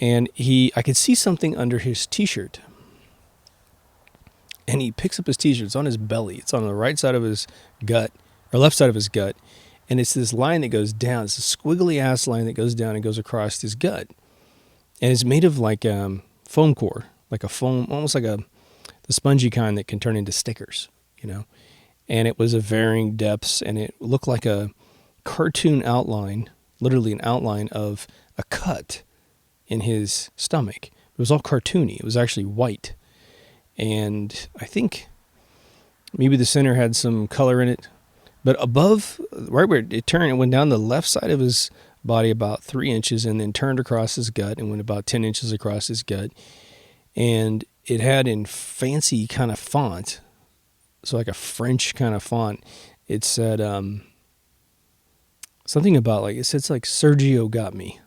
And I could see something under his t-shirt. And he picks up his t-shirt. It's on his belly. It's on the right side of his gut, or left side of his gut. And it's this line that goes down. It's a squiggly ass line that goes down and goes across his gut. And it's made of like foam core, like a foam, almost like the spongy kind that can turn into stickers, And it was of varying depths, and it looked like a cartoon outline, literally an outline of a cut in his stomach. It was all cartoony. It was actually white. And I think maybe the center had some color in it. But above, right where it turned, it went down the left side of his body about 3 inches and then turned across his gut and went about 10 inches across his gut. And it had in fancy kind of font, so like a French kind of font, it said something about it says like Sergio got me.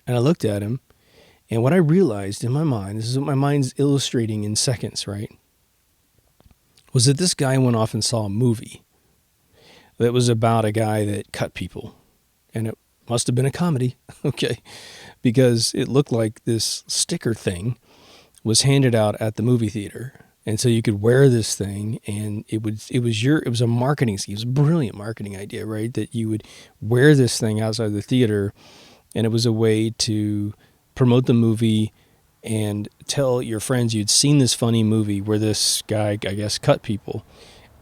And I looked at him, and what I realized in my mind, this is what my mind's illustrating in seconds, right? Was that this guy went off and saw a movie that was about a guy that cut people. And it must have been a comedy, okay? Because it looked like this sticker thing was handed out at the movie theater. And so you could wear this thing, and it was a marketing scheme. It was a brilliant marketing idea, right? That you would wear this thing outside the theater, and it was a way to promote the movie and tell your friends you'd seen this funny movie where this guy, I guess, cut people.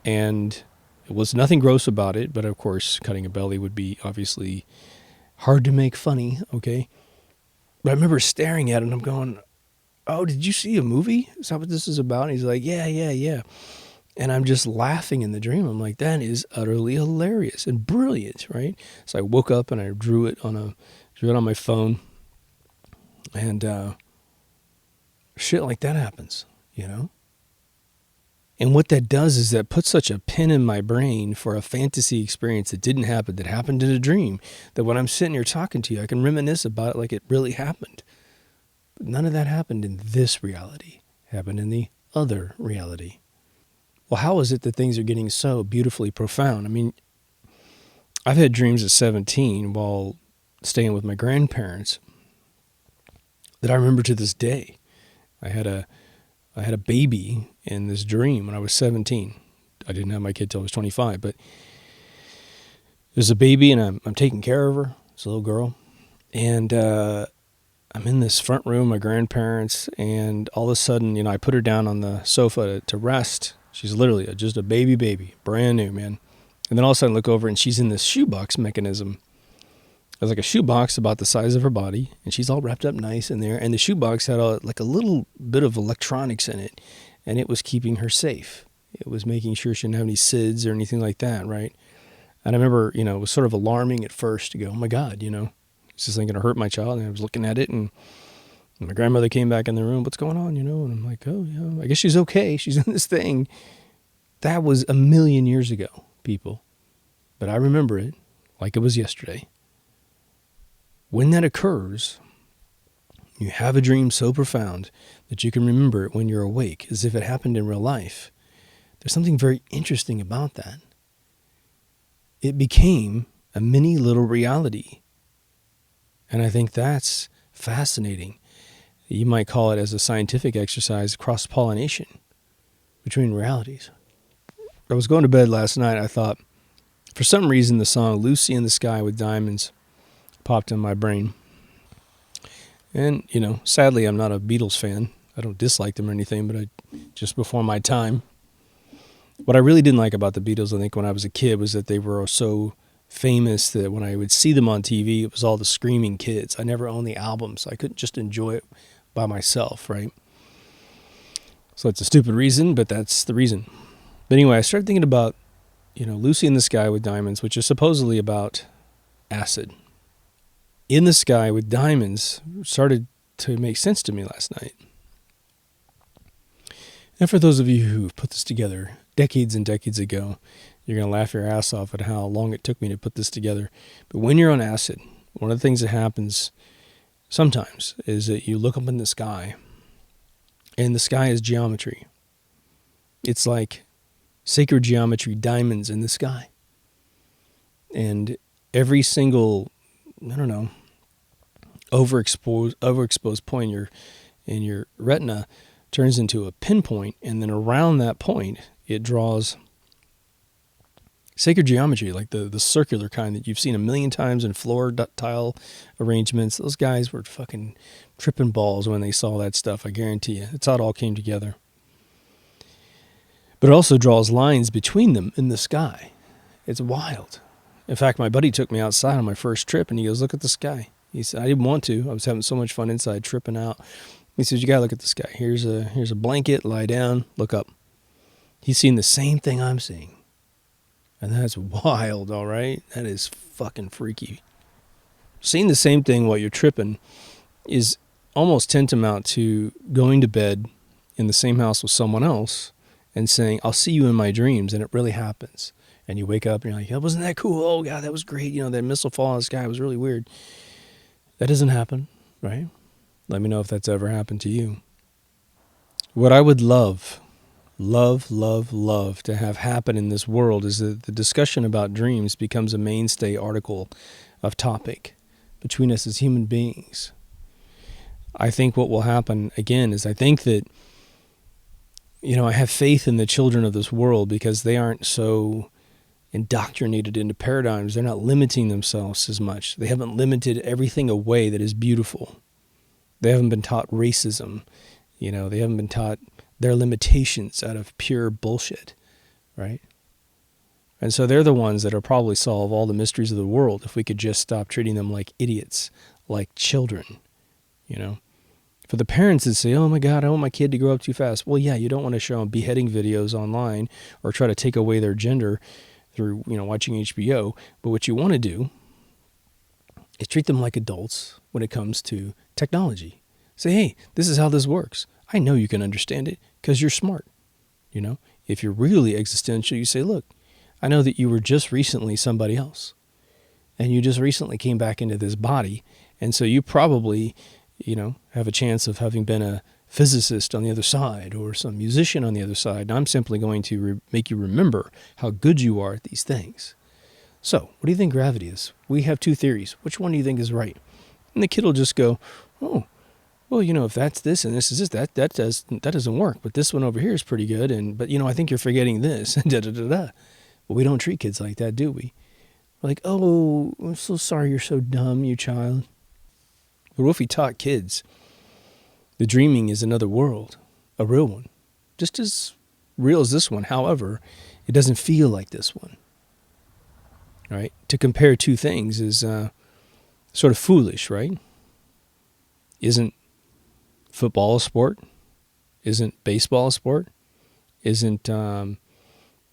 And it was nothing gross about it, but of course, cutting a belly would be obviously hard to make funny, okay? But I remember staring at it, and I'm going, oh, did you see a movie? Is that what this is about? And he's like, yeah. And I'm just laughing in the dream. I'm like, that is utterly hilarious and brilliant, right? So I woke up and I drew it on my phone. And shit like that happens, And what that does is that puts such a pin in my brain for a fantasy experience that didn't happen, that happened in a dream, that when I'm sitting here talking to you, I can reminisce about it like it really happened. But none of that happened in this reality. It happened in the other reality. Well, how is it that things are getting so beautifully profound? I mean, I've had dreams at 17 while staying with my grandparents that I remember to this day. I had a baby in this dream when I was 17. I didn't have my kid till I was 25, but there's a baby, and I'm taking care of her. It's a little girl. And I'm in this front room, my grandparents, and all of a sudden, I put her down on the sofa to rest. She's literally just a baby, brand new, man. And then all of a sudden I look over, and she's in this shoebox mechanism. It was like a shoebox about the size of her body, and she's all wrapped up nice in there. And the shoebox had a little bit of electronics in it, and it was keeping her safe. It was making sure she didn't have any SIDS or anything like that, right? And I remember, it was sort of alarming at first to go, oh my God, is this thing going to hurt my child? And I was looking at it, and my grandmother came back in the room, what's going on, And I'm like, oh, yeah, I guess she's okay. She's in this thing. That was a million years ago, people. But I remember it like it was yesterday. When that occurs, you have a dream so profound that you can remember it when you're awake, as if it happened in real life. There's something very interesting about that. It became a mini little reality. And I think that's fascinating. You might call it, as a scientific exercise, cross-pollination between realities. I was going to bed last night. I thought, for some reason, the song Lucy in the Sky with Diamonds popped in my brain. And, sadly, I'm not a Beatles fan. I don't dislike them or anything, but just before my time. What I really didn't like about the Beatles, I think, when I was a kid, was that they were so famous that when I would see them on TV, it was all the screaming kids. I never owned the albums. I couldn't just enjoy it by myself, right? So it's a stupid reason, but that's the reason. But anyway, I started thinking about, Lucy in the Sky with Diamonds, which is supposedly about acid. In the Sky with Diamonds started to make sense to me last night. And for those of you who've put this together decades and decades ago, you're going to laugh your ass off at how long it took me to put this together. But when you're on acid, one of the things that happens sometimes is that you look up in the sky, and the sky is geometry. It's like sacred geometry, diamonds in the sky. And every single, overexposed point in your retina turns into a pinpoint, and then around that point, it draws Sacred geometry, like the circular kind that you've seen a million times in floor tile arrangements. Those guys were fucking tripping balls when they saw that stuff, I guarantee you. It's how it all came together. But it also draws lines between them in the sky. It's wild. In fact, my buddy took me outside on my first trip, and he goes, look at the sky. He said, I didn't want to. I was having so much fun inside, tripping out. He says, you got to look at the sky. Here's a blanket, lie down, look up. He's seen the same thing I'm seeing. And that's wild, all right? That is fucking freaky. Seeing the same thing while you're tripping is almost tantamount to going to bed in the same house with someone else and saying, I'll see you in my dreams, and it really happens. And you wake up and you're like, oh, wasn't that cool? Oh, God, that was great. You know, that missile fall in the sky was really weird. That doesn't happen, right? Let me know if that's ever happened to you. What I would love to have happen in this world is that the discussion about dreams becomes a mainstay article of topic between us as human beings. I think what will happen, again, is I think that, I have faith in the children of this world because they aren't so indoctrinated into paradigms. They're not limiting themselves as much. They haven't limited everything away that is beautiful. They haven't been taught racism. They haven't been taught their limitations out of pure bullshit, right? And so they're the ones that will probably solve all the mysteries of the world if we could just stop treating them like idiots, like children, For the parents that say, oh my God, I want my kid to grow up too fast. Well, yeah, you don't want to show them beheading videos online or try to take away their gender through, watching HBO. But what you want to do is treat them like adults when it comes to technology. Say, hey, this is how this works. I know you can understand it because you're smart. If you're really existential, you say, look, I know that you were just recently somebody else and you just recently came back into this body. And so you probably, have a chance of having been a physicist on the other side or some musician on the other side. And I'm simply going to make you remember how good you are at these things. So what do you think gravity is? We have two theories. Which one do you think is right? And the kid will just go, oh, well, if that's this and this is this, that doesn't work. But this one over here is pretty good. But I think you're forgetting this. And da-da-da-da. But we don't treat kids like that, do we? We're like, oh, I'm so sorry you're so dumb, you child. But what if we taught kids the dreaming is another world, a real one, just as real as this one. However, it doesn't feel like this one. All right? To compare two things is sort of foolish, right? Isn't football a sport? Isn't baseball a sport? Isn't the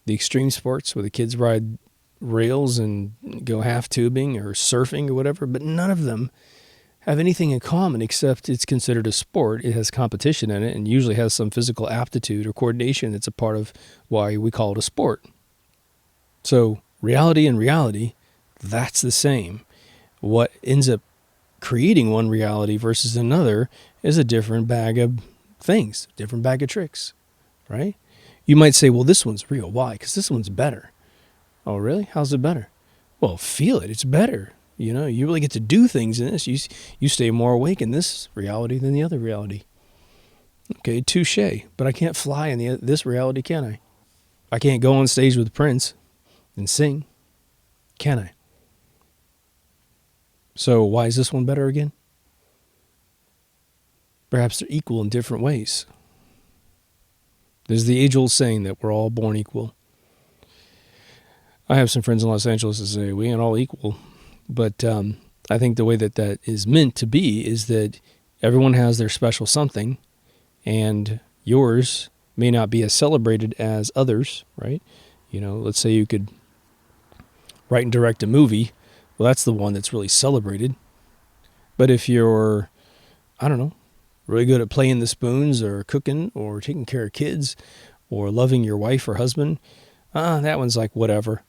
extreme sports where the kids ride rails and go half tubing or surfing or whatever? But none of them have anything in common except it's considered a sport. It has competition in it and usually has some physical aptitude or coordination that's a part of why we call it a sport. So reality and reality, that's the same. What ends up creating one reality versus another is a different bag of things, different bag of tricks, right? You might say, well, this one's real. Why? Because this one's better. Oh, really? How's it better? Well, feel it. It's better. You really get to do things in this. You stay more awake in this reality than the other reality. Okay, touche. But I can't fly in this reality, can I? I can't go on stage with Prince and sing, can I? So why is this one better again? Perhaps they're equal in different ways. There's the age-old saying that we're all born equal. I have some friends in Los Angeles that say we ain't all equal. But I think the way that is meant to be is that everyone has their special something, and yours may not be as celebrated as others, right? Let's say you could write and direct a movie. Well, that's the one that's really celebrated. But if you're, really good at playing the spoons or cooking or taking care of kids or loving your wife or husband, that one's like whatever.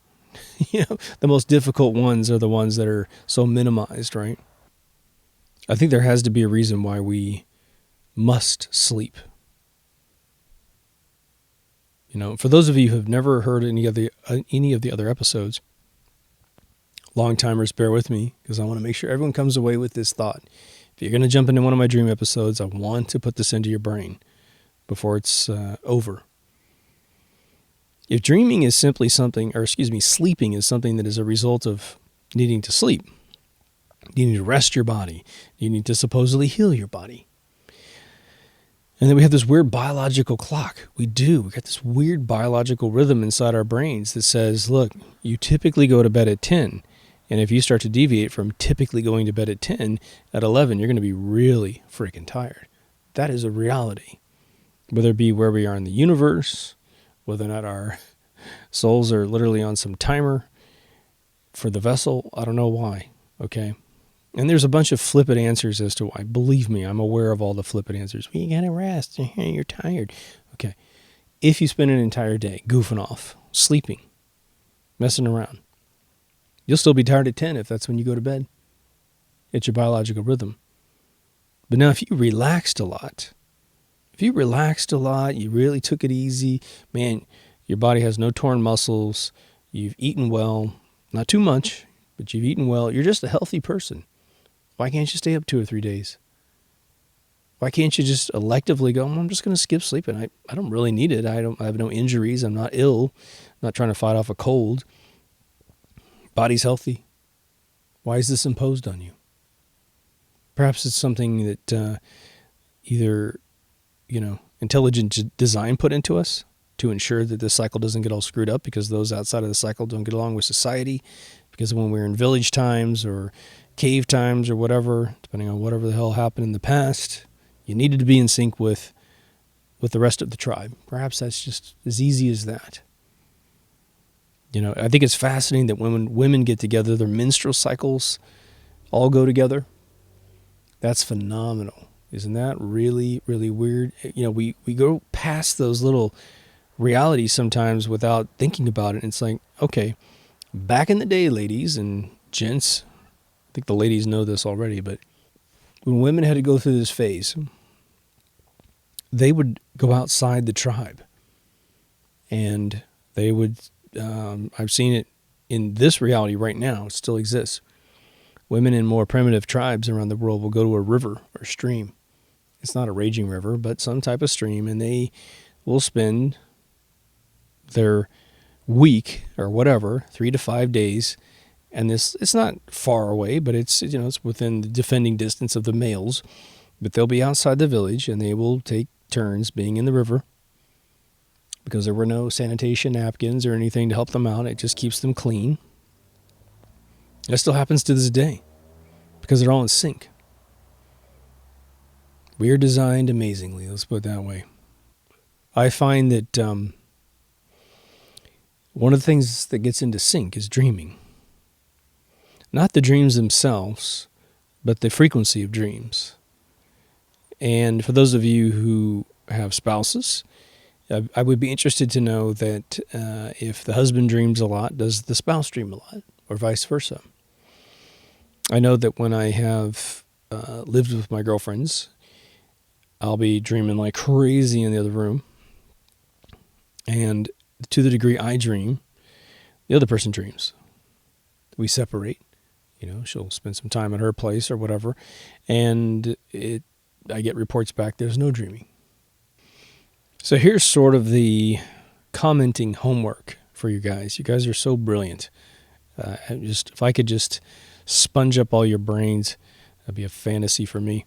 The most difficult ones are the ones that are so minimized, right? I think there has to be a reason why we must sleep. For those of you who have never heard any of the other episodes, long-timers, bear with me because I want to make sure everyone comes away with this thought. If you're going to jump into one of my dream episodes, I want to put this into your brain before it's over. If dreaming is simply something, or excuse me, sleeping is something that is a result of needing to sleep, you need to rest your body, you need to supposedly heal your body. And then we have this weird biological clock. We got this weird biological rhythm inside our brains that says, look, you typically go to bed at 10. And if you start to deviate from typically going to bed at 10, at 11, you're going to be really freaking tired. That is a reality. Whether it be where we are in the universe, whether or not our souls are literally on some timer for the vessel, I don't know why, okay? And there's a bunch of flippant answers as to why. Believe me, I'm aware of all the flippant answers. Well, you gotta rest, you're tired. Okay, if you spend an entire day goofing off, sleeping, messing around, you'll still be tired at 10 if that's when you go to bed. It's your biological rhythm. But now if you relaxed a lot, you really took it easy, man, your body has no torn muscles, you've eaten well, not too much, but you've eaten well, you're just a healthy person. Why can't you stay up 2 or 3 days? Why can't you just electively go, I'm just going to skip sleeping. I don't really need it. I have no injuries. I'm not ill. I'm not trying to fight off a cold. Body's healthy. Why is this imposed on you? Perhaps it's something that either, intelligent design put into us to ensure that the cycle doesn't get all screwed up because those outside of the cycle don't get along with society. Because when we're in village times or cave times or whatever, depending on whatever the hell happened in the past, you needed to be in sync with the rest of the tribe. Perhaps that's just as easy as that. I think it's fascinating that when women get together, their menstrual cycles all go together. That's phenomenal. Isn't that really, really weird? We go past those little realities sometimes without thinking about it. It's like, okay, back in the day, ladies and gents, I think the ladies know this already, but when women had to go through this phase, they would go outside the tribe. And they would, I've seen it in this reality right now, it still exists. Women in more primitive tribes around the world will go to a river or stream. It's not a raging river, but some type of stream, and they will spend their week or whatever, 3 to 5 days, and it's not far away, but it's within the defending distance of the males, but they'll be outside the village and they will take turns being in the river because there were no sanitation napkins or anything to help them out. It just keeps them clean. That still happens to this day because they're all in sync. We are designed amazingly, let's put it that way. I find that one of the things that gets into sync is dreaming. Not the dreams themselves, but the frequency of dreams. And for those of you who have spouses, I would be interested to know that if the husband dreams a lot, does the spouse dream a lot, or vice versa? I know that when I have lived with my girlfriends, I'll be dreaming like crazy in the other room. And to the degree I dream, the other person dreams. We separate. She'll spend some time at her place or whatever. And I get reports back, there's no dreaming. So here's sort of the commenting homework for you guys. You guys are so brilliant. If I could just sponge up all your brains, that'd be a fantasy for me.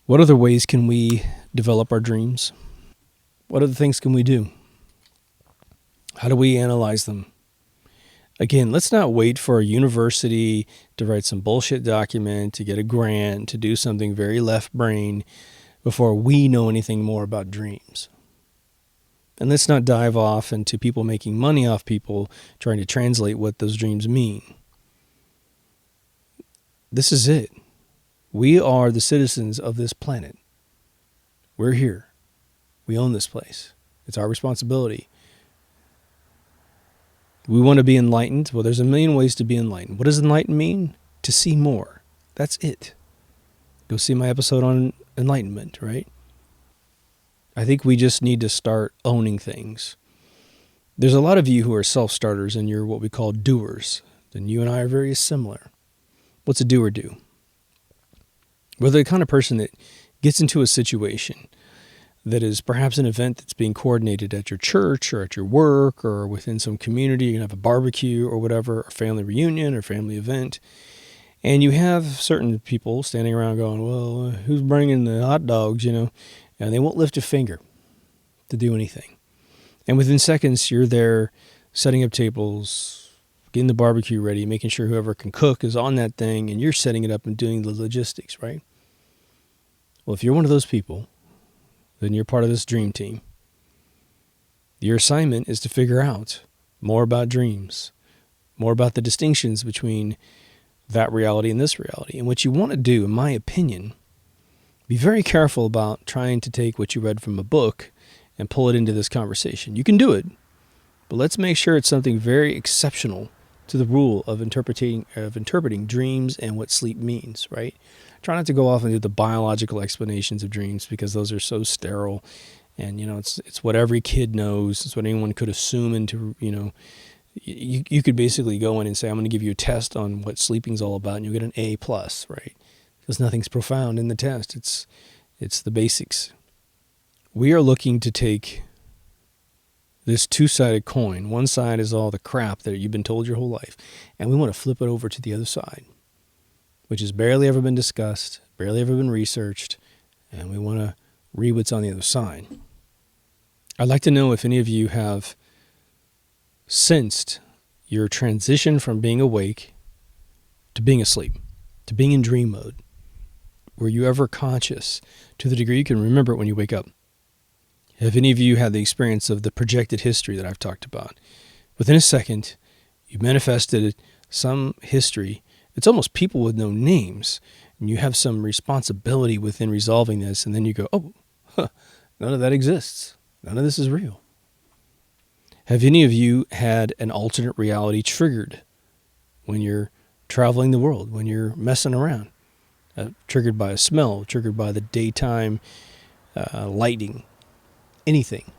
What other ways can we develop our dreams? What other things can we do? How do we analyze them? Again, let's not wait for a university to write some bullshit document, to get a grant, to do something very left brain before we know anything more about dreams. And let's not dive off into people making money off people trying to translate what those dreams mean. This is it. We are the citizens of this planet. We're here. We own this place. It's our responsibility. We want to be enlightened. Well, there's a million ways to be enlightened. What does enlightened mean? To see more. That's it. Go see my episode on enlightenment, right? I think we just need to start owning things. There's a lot of you who are self-starters and you're what we call doers. Then you and I are very similar. What's a doer do? We're the kind of person that gets into a situation that is perhaps an event that's being coordinated at your church or at your work or within some community. You're going to have a barbecue or whatever, or family reunion or family event. And you have certain people standing around going, well, who's bringing the hot dogs, And they won't lift a finger to do anything. And within seconds, you're there setting up tables, getting the barbecue ready, making sure whoever can cook is on that thing, and you're setting it up and doing the logistics, right? Well, if you're one of those people, then you're part of this dream team. Your assignment is to figure out more about dreams, more about the distinctions between that reality and this reality. And what you want to do, in my opinion, be very careful about trying to take what you read from a book and pull it into this conversation. You can do it, but let's make sure it's something very exceptional to the rule of interpreting dreams and what sleep means, right? Try not to go off and do the biological explanations of dreams, because those are so sterile. And, it's what every kid knows. It's what anyone could assume into, you could basically go in and say, I'm going to give you a test on what sleeping's all about, and you'll get an A+, right? Because nothing's profound in the test. It's the basics. We are looking to take this two-sided coin. One side is all the crap that you've been told your whole life, and we want to flip it over to the other side, which has barely ever been discussed, barely ever been researched, and we want to read what's on the other side. I'd like to know if any of you have sensed your transition from being awake to being asleep, to being in dream mode. Were you ever conscious to the degree you can remember it when you wake up? Have any of you had the experience of the projected history that I've talked about? Within a second, you manifested some history. It's almost people with no names, and you have some responsibility within resolving this, and then you go, none of that exists. None of this is real. Have any of you had an alternate reality triggered when you're traveling the world, when you're messing around? Triggered by a smell, triggered by the daytime lighting, anything.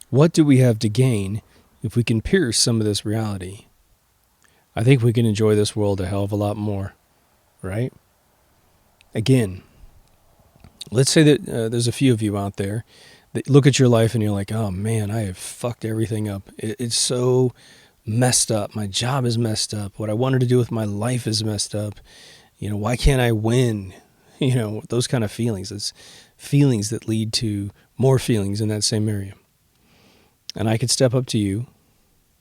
What do we have to gain if we can pierce some of this reality? I think we can enjoy this world a hell of a lot more, right? Again, let's say that there's a few of you out there that look at your life and you're like, oh man, I have fucked everything up. It's so messed up. My job is messed up. What I wanted to do with my life is messed up. Why can't I win? Those kind of feelings. It's feelings that lead to more feelings in that same area. And I could step up to you,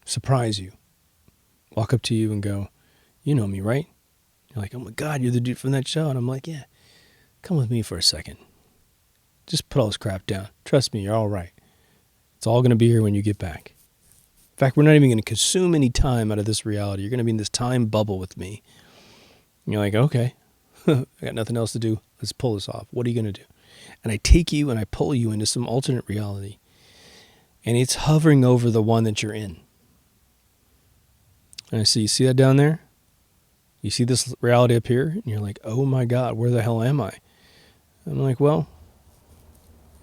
surprise you, walk up to you and go, you know me, right? You're like, oh my God, you're the dude from that show. And I'm like, yeah, come with me for a second. Just put all this crap down. Trust me, you're all right. It's all going to be here when you get back. In fact, we're not even going to consume any time out of this reality. You're going to be in this time bubble with me. And you're like, okay, I got nothing else to do. Let's pull this off. What are you going to do? And I take you and I pull you into some alternate reality. And it's hovering over the one that you're in. And I see, you see that down there? You see this reality up here? And you're like, oh my God, where the hell am I? I'm like, well,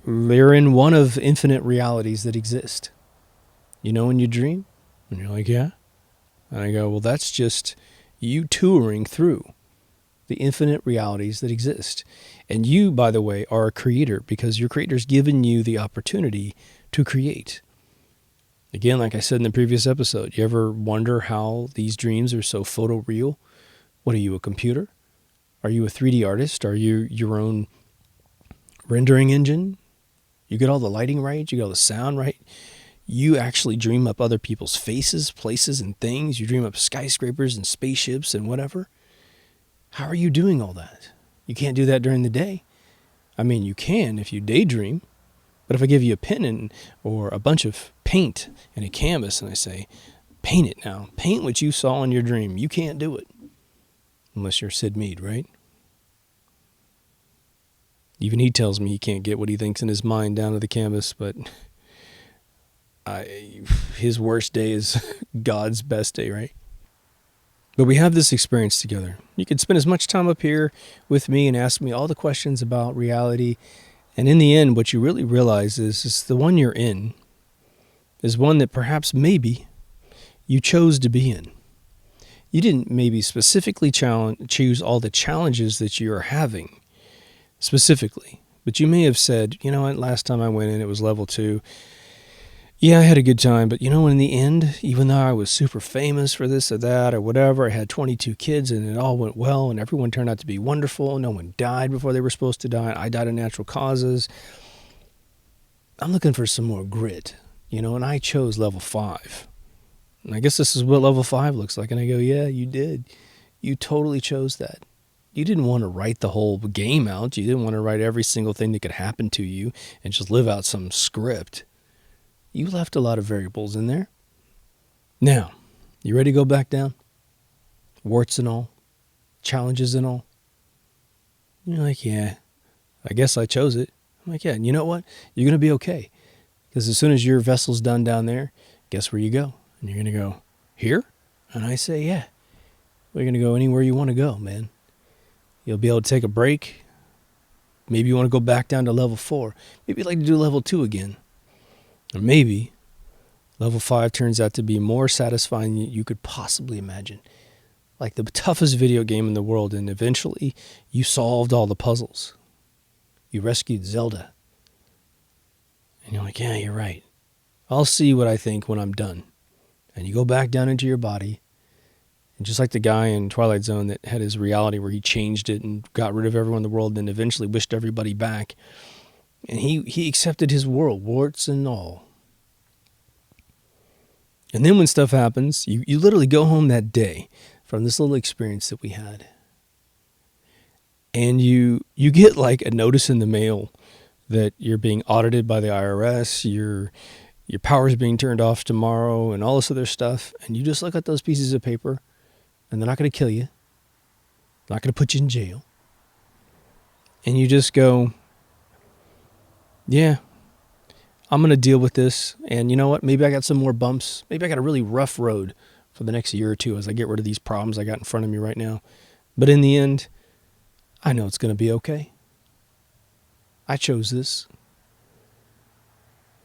they're in one of infinite realities that exist. When you dream? And you're like, yeah. And I go, well, that's just you touring through the infinite realities that exist. And you, by the way, are a creator because your creator's given you the opportunity to create. Again, like I said in the previous episode, you ever wonder how these dreams are so photoreal? What are you, a computer? Are you a 3D artist? Are you your own rendering engine? You get all the lighting right? You get all the sound right? You actually dream up other people's faces, places, and things. You dream up skyscrapers and spaceships and whatever. How are you doing all that? You can't do that during the day. I mean, you can if you daydream. But if I give you a pen or a bunch of paint and a canvas and I say, paint it now. Paint what you saw in your dream. You can't do it. Unless you're Sid Mead, right? Even he tells me he can't get what he thinks in his mind down to the canvas, but his worst day is God's best day, right? But we have this experience together. You can spend as much time up here with me and ask me all the questions about reality. And in the end, what you really realize is the one you're in is one that perhaps maybe you chose to be in. You didn't maybe specifically choose all the challenges that you are having specifically, But you may have said, you know what, last time I went in, it was level 2. Yeah, I had a good time, but you know, in the end, even though I was super famous for this or that or whatever, I had 22 kids and it all went well and everyone turned out to be wonderful. No one died before they were supposed to die. I died of natural causes. I'm looking for some more grit, you know, and I chose level 5. And I guess this is what level 5 looks like. And I go, yeah, you did. You totally chose that. You didn't want to write the whole game out. You didn't want to write every single thing that could happen to you and just live out some script. You left a lot of variables in there. Now, you ready to go back down? Warts and all? Challenges and all? You're like, yeah, I guess I chose it. I'm like, yeah, and you know what? You're going to be okay. Because as soon as your vessel's done down there, guess where you go? And you're going to go, here? And I say, yeah. We're going to go anywhere you want to go, man. You'll be able to take a break. Maybe you want to go back down to level 4. Maybe you'd like to do level 2 again. Or maybe level 5 turns out to be more satisfying than you could possibly imagine. Like the toughest video game in the world, and eventually you solved all the puzzles. You rescued Zelda. And you're like, yeah, you're right. I'll see what I think when I'm done. And you go back down into your body. And just like the guy in Twilight Zone that had his reality where he changed it and got rid of everyone in the world and eventually wished everybody back. And he accepted his world, warts and all. And then when stuff happens, you literally go home that day from this little experience that we had. And you get like a notice in the mail that you're being audited by the IRS, your power's being turned off tomorrow, and all this other stuff. And you just look at those pieces of paper, and they're not going to kill you. Not going to put you in jail. And you just go, yeah, I'm going to deal with this. And you know what? Maybe I got some more bumps. Maybe I got a really rough road for the next year or two as I get rid of these problems I got in front of me right now. But in the end, I know it's going to be okay. I chose this.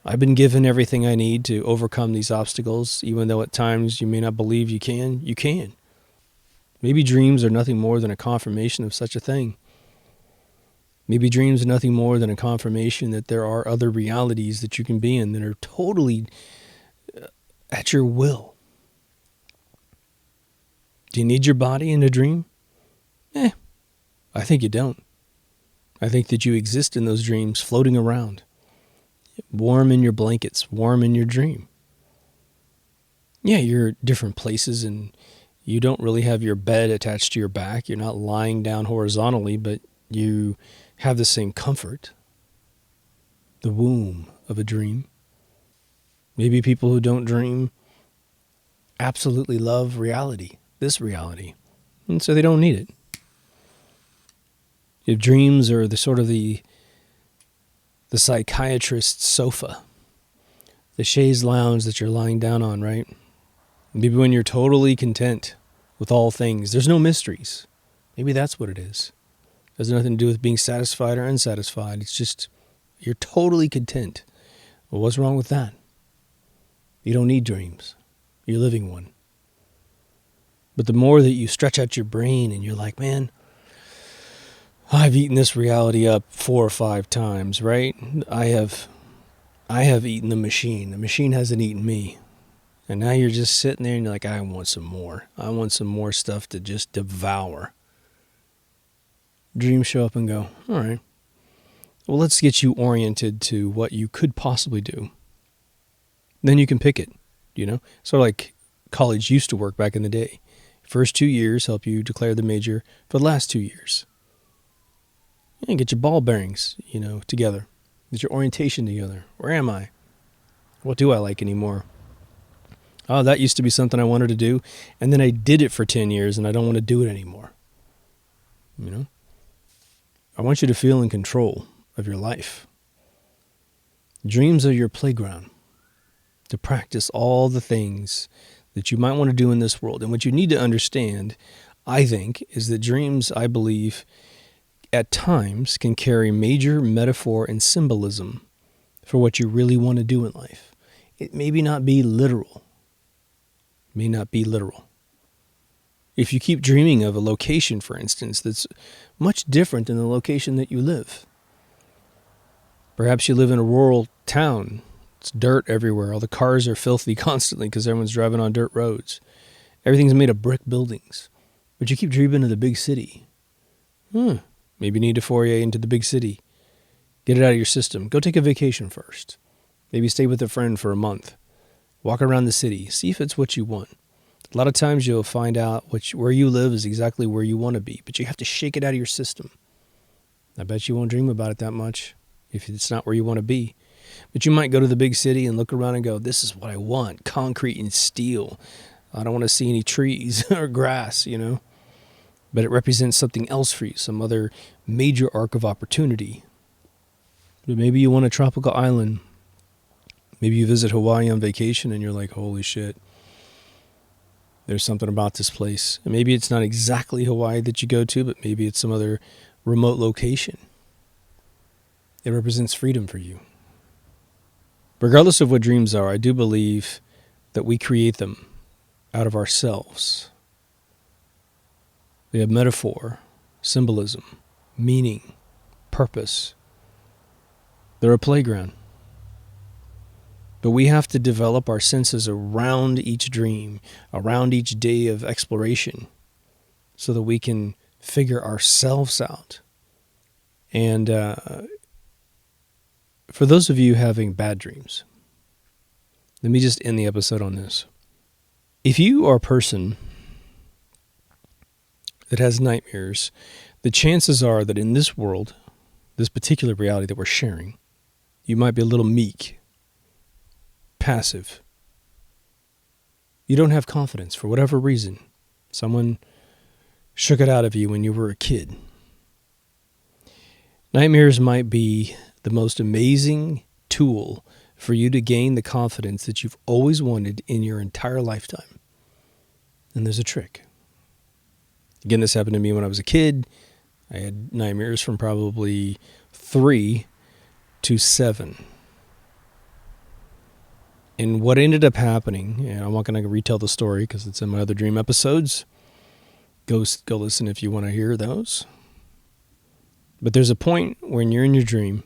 I've been given everything I need to overcome these obstacles, even though at times you may not believe you can. You can. Maybe dreams are nothing more than a confirmation of such a thing. Maybe dreams are nothing more than a confirmation that there are other realities that you can be in that are totally at your will. Do you need your body in a dream? I think you don't. I think that you exist in those dreams floating around, warm in your blankets, warm in your dream. Yeah, you're different places and you don't really have your bed attached to your back. You're not lying down horizontally, but you have the same comfort. The womb of a dream. Maybe people who don't dream absolutely love reality, this reality, and so they don't need it. If dreams are the psychiatrist's sofa, the chaise lounge that you're lying down on, right? Maybe when you're totally content with all things, there's no mysteries. Maybe that's what it is. It has nothing to do with being satisfied or unsatisfied. It's just you're totally content. Well, what's wrong with that? You don't need dreams. You're living one. But the more that you stretch out your brain and you're like, man, I've eaten this reality up 4 or 5 times, right? I have eaten the machine. The machine hasn't eaten me. And now you're just sitting there and you're like, I want some more. I want some more stuff to just devour. Dreams show up and go, all right. Well, let's get you oriented to what you could possibly do. Then you can pick it, you know? Sort of like college used to work back in the day. First 2 years help you declare the major for the last 2 years. And get your ball bearings, together. Get your orientation together. Where am I? What do I like anymore? Oh, that used to be something I wanted to do, and then I did it for 10 years, and I don't want to do it anymore. I want you to feel in control of your life. Dreams are your playground to practice all the things that you might want to do in this world. And what you need to understand, I think, is that dreams, I believe, at times can carry major metaphor and symbolism for what you really want to do in life. It maybe not be literal. May not be literal. If you keep dreaming of a location, for instance, that's much different than the location that you live, Perhaps you live in a rural town. It's dirt everywhere. All the cars are filthy constantly because everyone's driving on dirt roads. Everything's made of brick buildings. But you keep dreaming of the big city. Maybe you need to foray into the big city. Get it out of your system. Go take a vacation first. Maybe stay with a friend for a month. Walk around the city. See if it's what you want. A lot of times you'll find out where you live is exactly where you want to be, but you have to shake it out of your system. I bet you won't dream about it that much if it's not where you want to be. But you might go to the big city and look around and go, this is what I want, concrete and steel. I don't want to see any trees or grass, But it represents something else for you, some other major arc of opportunity. But maybe you want a tropical island. Maybe you visit Hawaii on vacation and you're like, holy shit. There's something about this place. And maybe it's not exactly Hawaii that you go to, but maybe it's some other remote location. It represents freedom for you. Regardless of what dreams are, I do believe that we create them out of ourselves. They have metaphor, symbolism, meaning, purpose. They're a playground. But we have to develop our senses around each dream, around each day of exploration, so that we can figure ourselves out. And for those of you having bad dreams, let me just end the episode on this. If you are a person that has nightmares, the chances are that in this world, this particular reality that we're sharing, you might be a little meek, passive. You don't have confidence for whatever reason. Someone shook it out of you when you were a kid. Nightmares might be the most amazing tool for you to gain the confidence that you've always wanted in your entire lifetime. And there's a trick. Again, this happened to me when I was a kid. I had nightmares from probably 3 to 7. And what ended up happening, and I'm not going to retell the story because it's in my other dream episodes. Go listen if you want to hear those. But there's a point when you're in your dream,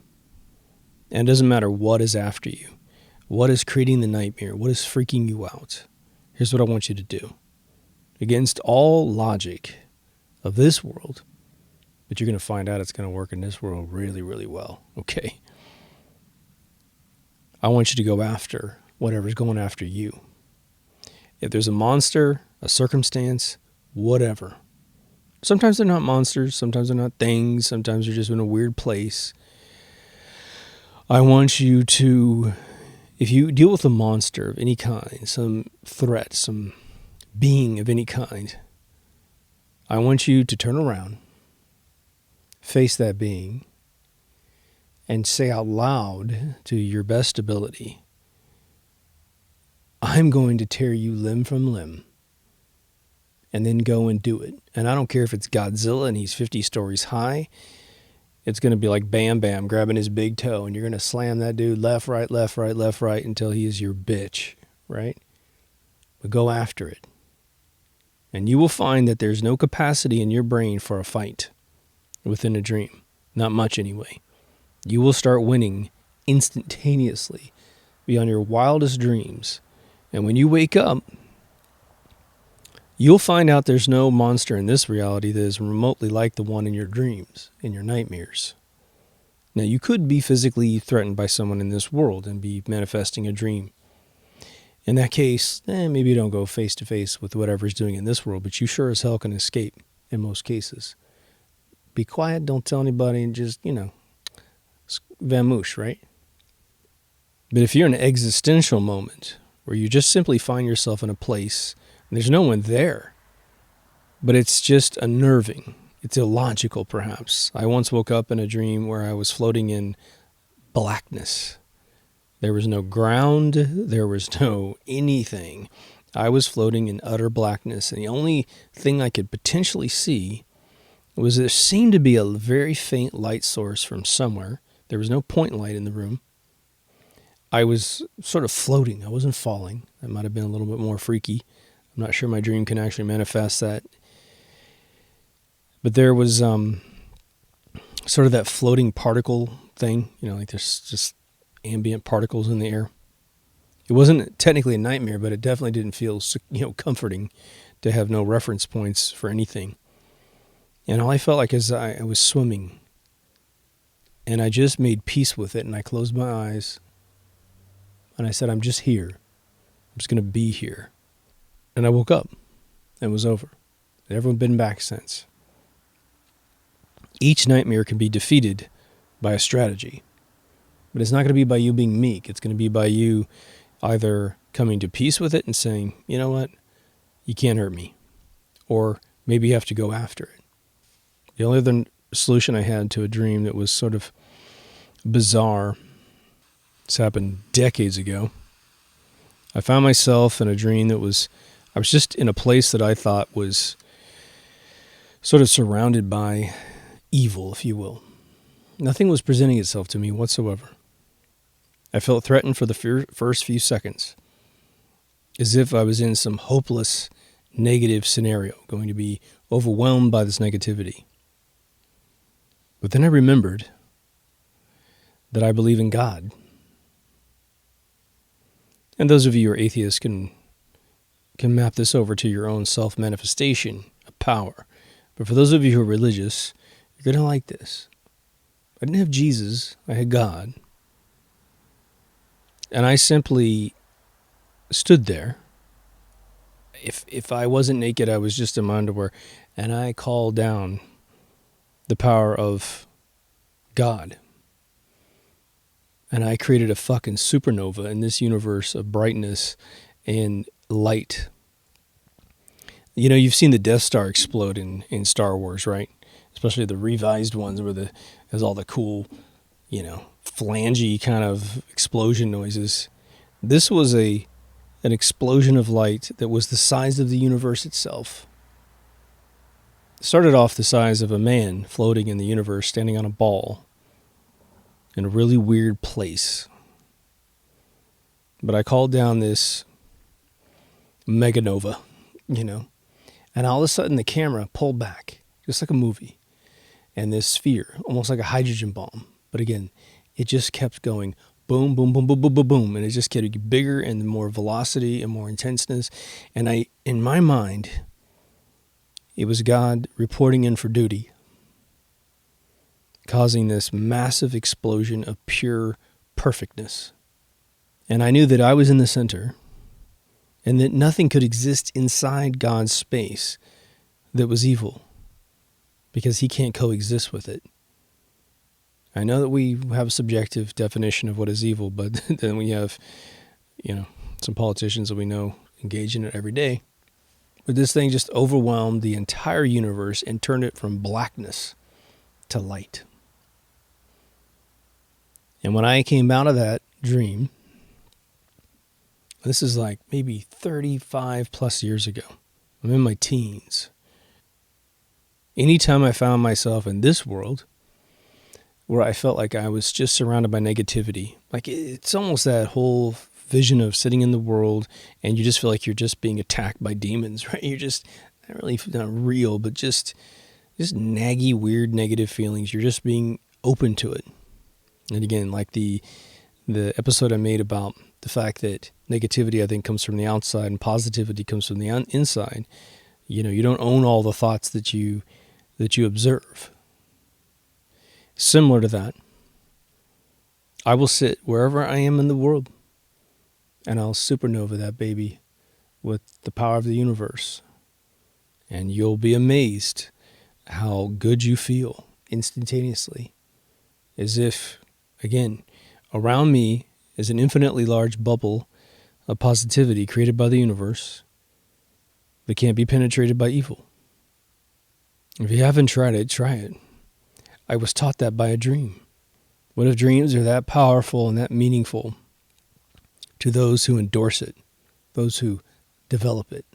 and it doesn't matter what is after you, what is creating the nightmare, what is freaking you out. Here's what I want you to do. Against all logic of this world, but you're going to find out it's going to work in this world really, really well. Okay? I want you to go after whatever's going after you. If there's a monster, a circumstance, whatever. Sometimes they're not monsters. Sometimes they're not things. Sometimes you're just in a weird place. I want you to, if you deal with a monster of any kind, some threat, some being of any kind, I want you to turn around, face that being, and say out loud to your best ability, I'm going to tear you limb from limb. And then go and do it. And I don't care if it's Godzilla and he's 50 stories high. It's going to be like Bam Bam grabbing his big toe. And you're going to slam that dude left, right, left, right, left, right until he is your bitch. Right? But go after it. And you will find that there's no capacity in your brain for a fight within a dream. Not much anyway. You will start winning instantaneously beyond your wildest dreams. And when you wake up, you'll find out there's no monster in this reality that is remotely like the one in your dreams, in your nightmares. Now, you could be physically threatened by someone in this world and be manifesting a dream. In that case, maybe you don't go face to face with whatever's doing in this world, but you sure as hell can escape in most cases. Be quiet, don't tell anybody, and just, vamoose, right? But if you're in an existential moment where you just simply find yourself in a place and there's no one there, but it's just unnerving, it's illogical perhaps. I once woke up in a dream where I was floating in blackness. There was no ground, there was no anything. I was floating in utter blackness, and the only thing I could potentially see was there seemed to be a very faint light source from somewhere. There was no point light in the room. I was sort of floating. I wasn't falling. That might have been a little bit more freaky. I'm not sure my dream can actually manifest that. But there was sort of that floating particle thing, like there's just ambient particles in the air. It wasn't technically a nightmare, but it definitely didn't feel, comforting to have no reference points for anything. And all I felt like is I was swimming, and I just made peace with it, and I closed my eyes, and I said, I'm just here. I'm just going to be here. And I woke up, and it was over. Never been back since. Each nightmare can be defeated by a strategy, but it's not going to be by you being meek. It's going to be by you either coming to peace with it and saying, you know what, you can't hurt me, or maybe you have to go after it. The only other solution I had to a dream that was sort of bizarre, this happened decades ago. I found myself in a dream I was just in a place that I thought was sort of surrounded by evil, if you will. Nothing was presenting itself to me whatsoever. I felt threatened for the first few seconds, as if I was in some hopeless, negative scenario, going to be overwhelmed by this negativity. But then I remembered that I believe in God. And those of you who are atheists can map this over to your own self-manifestation of power. But for those of you who are religious, you're going to like this. I didn't have Jesus, I had God. And I simply stood there. If I wasn't naked, I was just in my underwear. And I called down the power of God. And I created a fucking supernova in this universe of brightness and light. You've seen the Death Star explode in Star Wars, right? Especially the revised ones where there's all the cool, flangey kind of explosion noises. This was an explosion of light that was the size of the universe itself. It started off the size of a man floating in the universe, standing on a ball in a really weird place. But I called down this meganova, and all of a sudden the camera pulled back, just like a movie. And this sphere, almost like a hydrogen bomb. But again, it just kept going boom, boom, boom, boom, boom, boom, boom. And it just kept getting bigger and more velocity and more intenseness. And in my mind, it was God reporting in for duty, causing this massive explosion of pure perfectness. And I knew that I was in the center and that nothing could exist inside God's space that was evil, because he can't coexist with it. I know that we have a subjective definition of what is evil, but then we have, some politicians that we know engage in it every day. But this thing just overwhelmed the entire universe and turned it from blackness to light. And when I came out of that dream, this is like maybe 35 plus years ago. I'm in my teens. Anytime I found myself in this world where I felt like I was just surrounded by negativity, like it's almost that whole vision of sitting in the world and you just feel like you're just being attacked by demons, right? You're just not real, but just naggy, weird, negative feelings. You're just being open to it. And again, like the episode I made about the fact that negativity, I think, comes from the outside and positivity comes from the inside. You don't own all the thoughts that you observe. Similar to that, I will sit wherever I am in the world and I'll supernova that baby with the power of the universe. And you'll be amazed how good you feel instantaneously. As if, again, around me is an infinitely large bubble of positivity created by the universe that can't be penetrated by evil. If you haven't tried it, try it. I was taught that by a dream. What if dreams are that powerful and that meaningful to those who endorse it, those who develop it?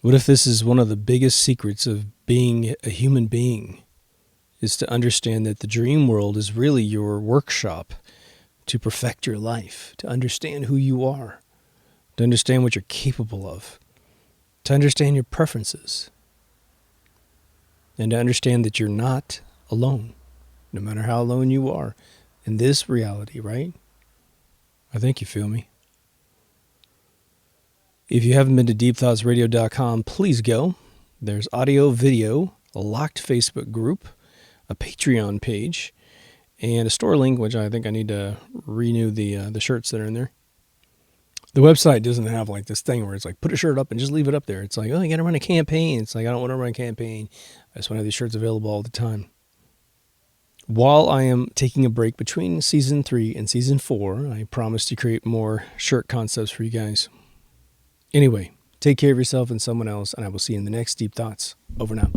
What if this is one of the biggest secrets of being a human being, is to understand that the dream world is really your workshop to perfect your life, to understand who you are, to understand what you're capable of, to understand your preferences, and to understand that you're not alone. no matter how alone you are in this reality, right? I think you feel me. If you haven't been to deepthoughtsradio.com, please go. There's audio, video, a locked Facebook group, a Patreon page, and a store link, which I think I need to renew the shirts that are in there. The website doesn't have like this thing where it's like, put a shirt up and just leave it up there. It's like, oh, you got to run a campaign. It's like, I don't want to run a campaign. I just want to have these shirts available all the time. While I am taking a break between season 3 and season 4, I promise to create more shirt concepts for you guys. Anyway, take care of yourself and someone else, and I will see you in the next Deep Thoughts. Over now.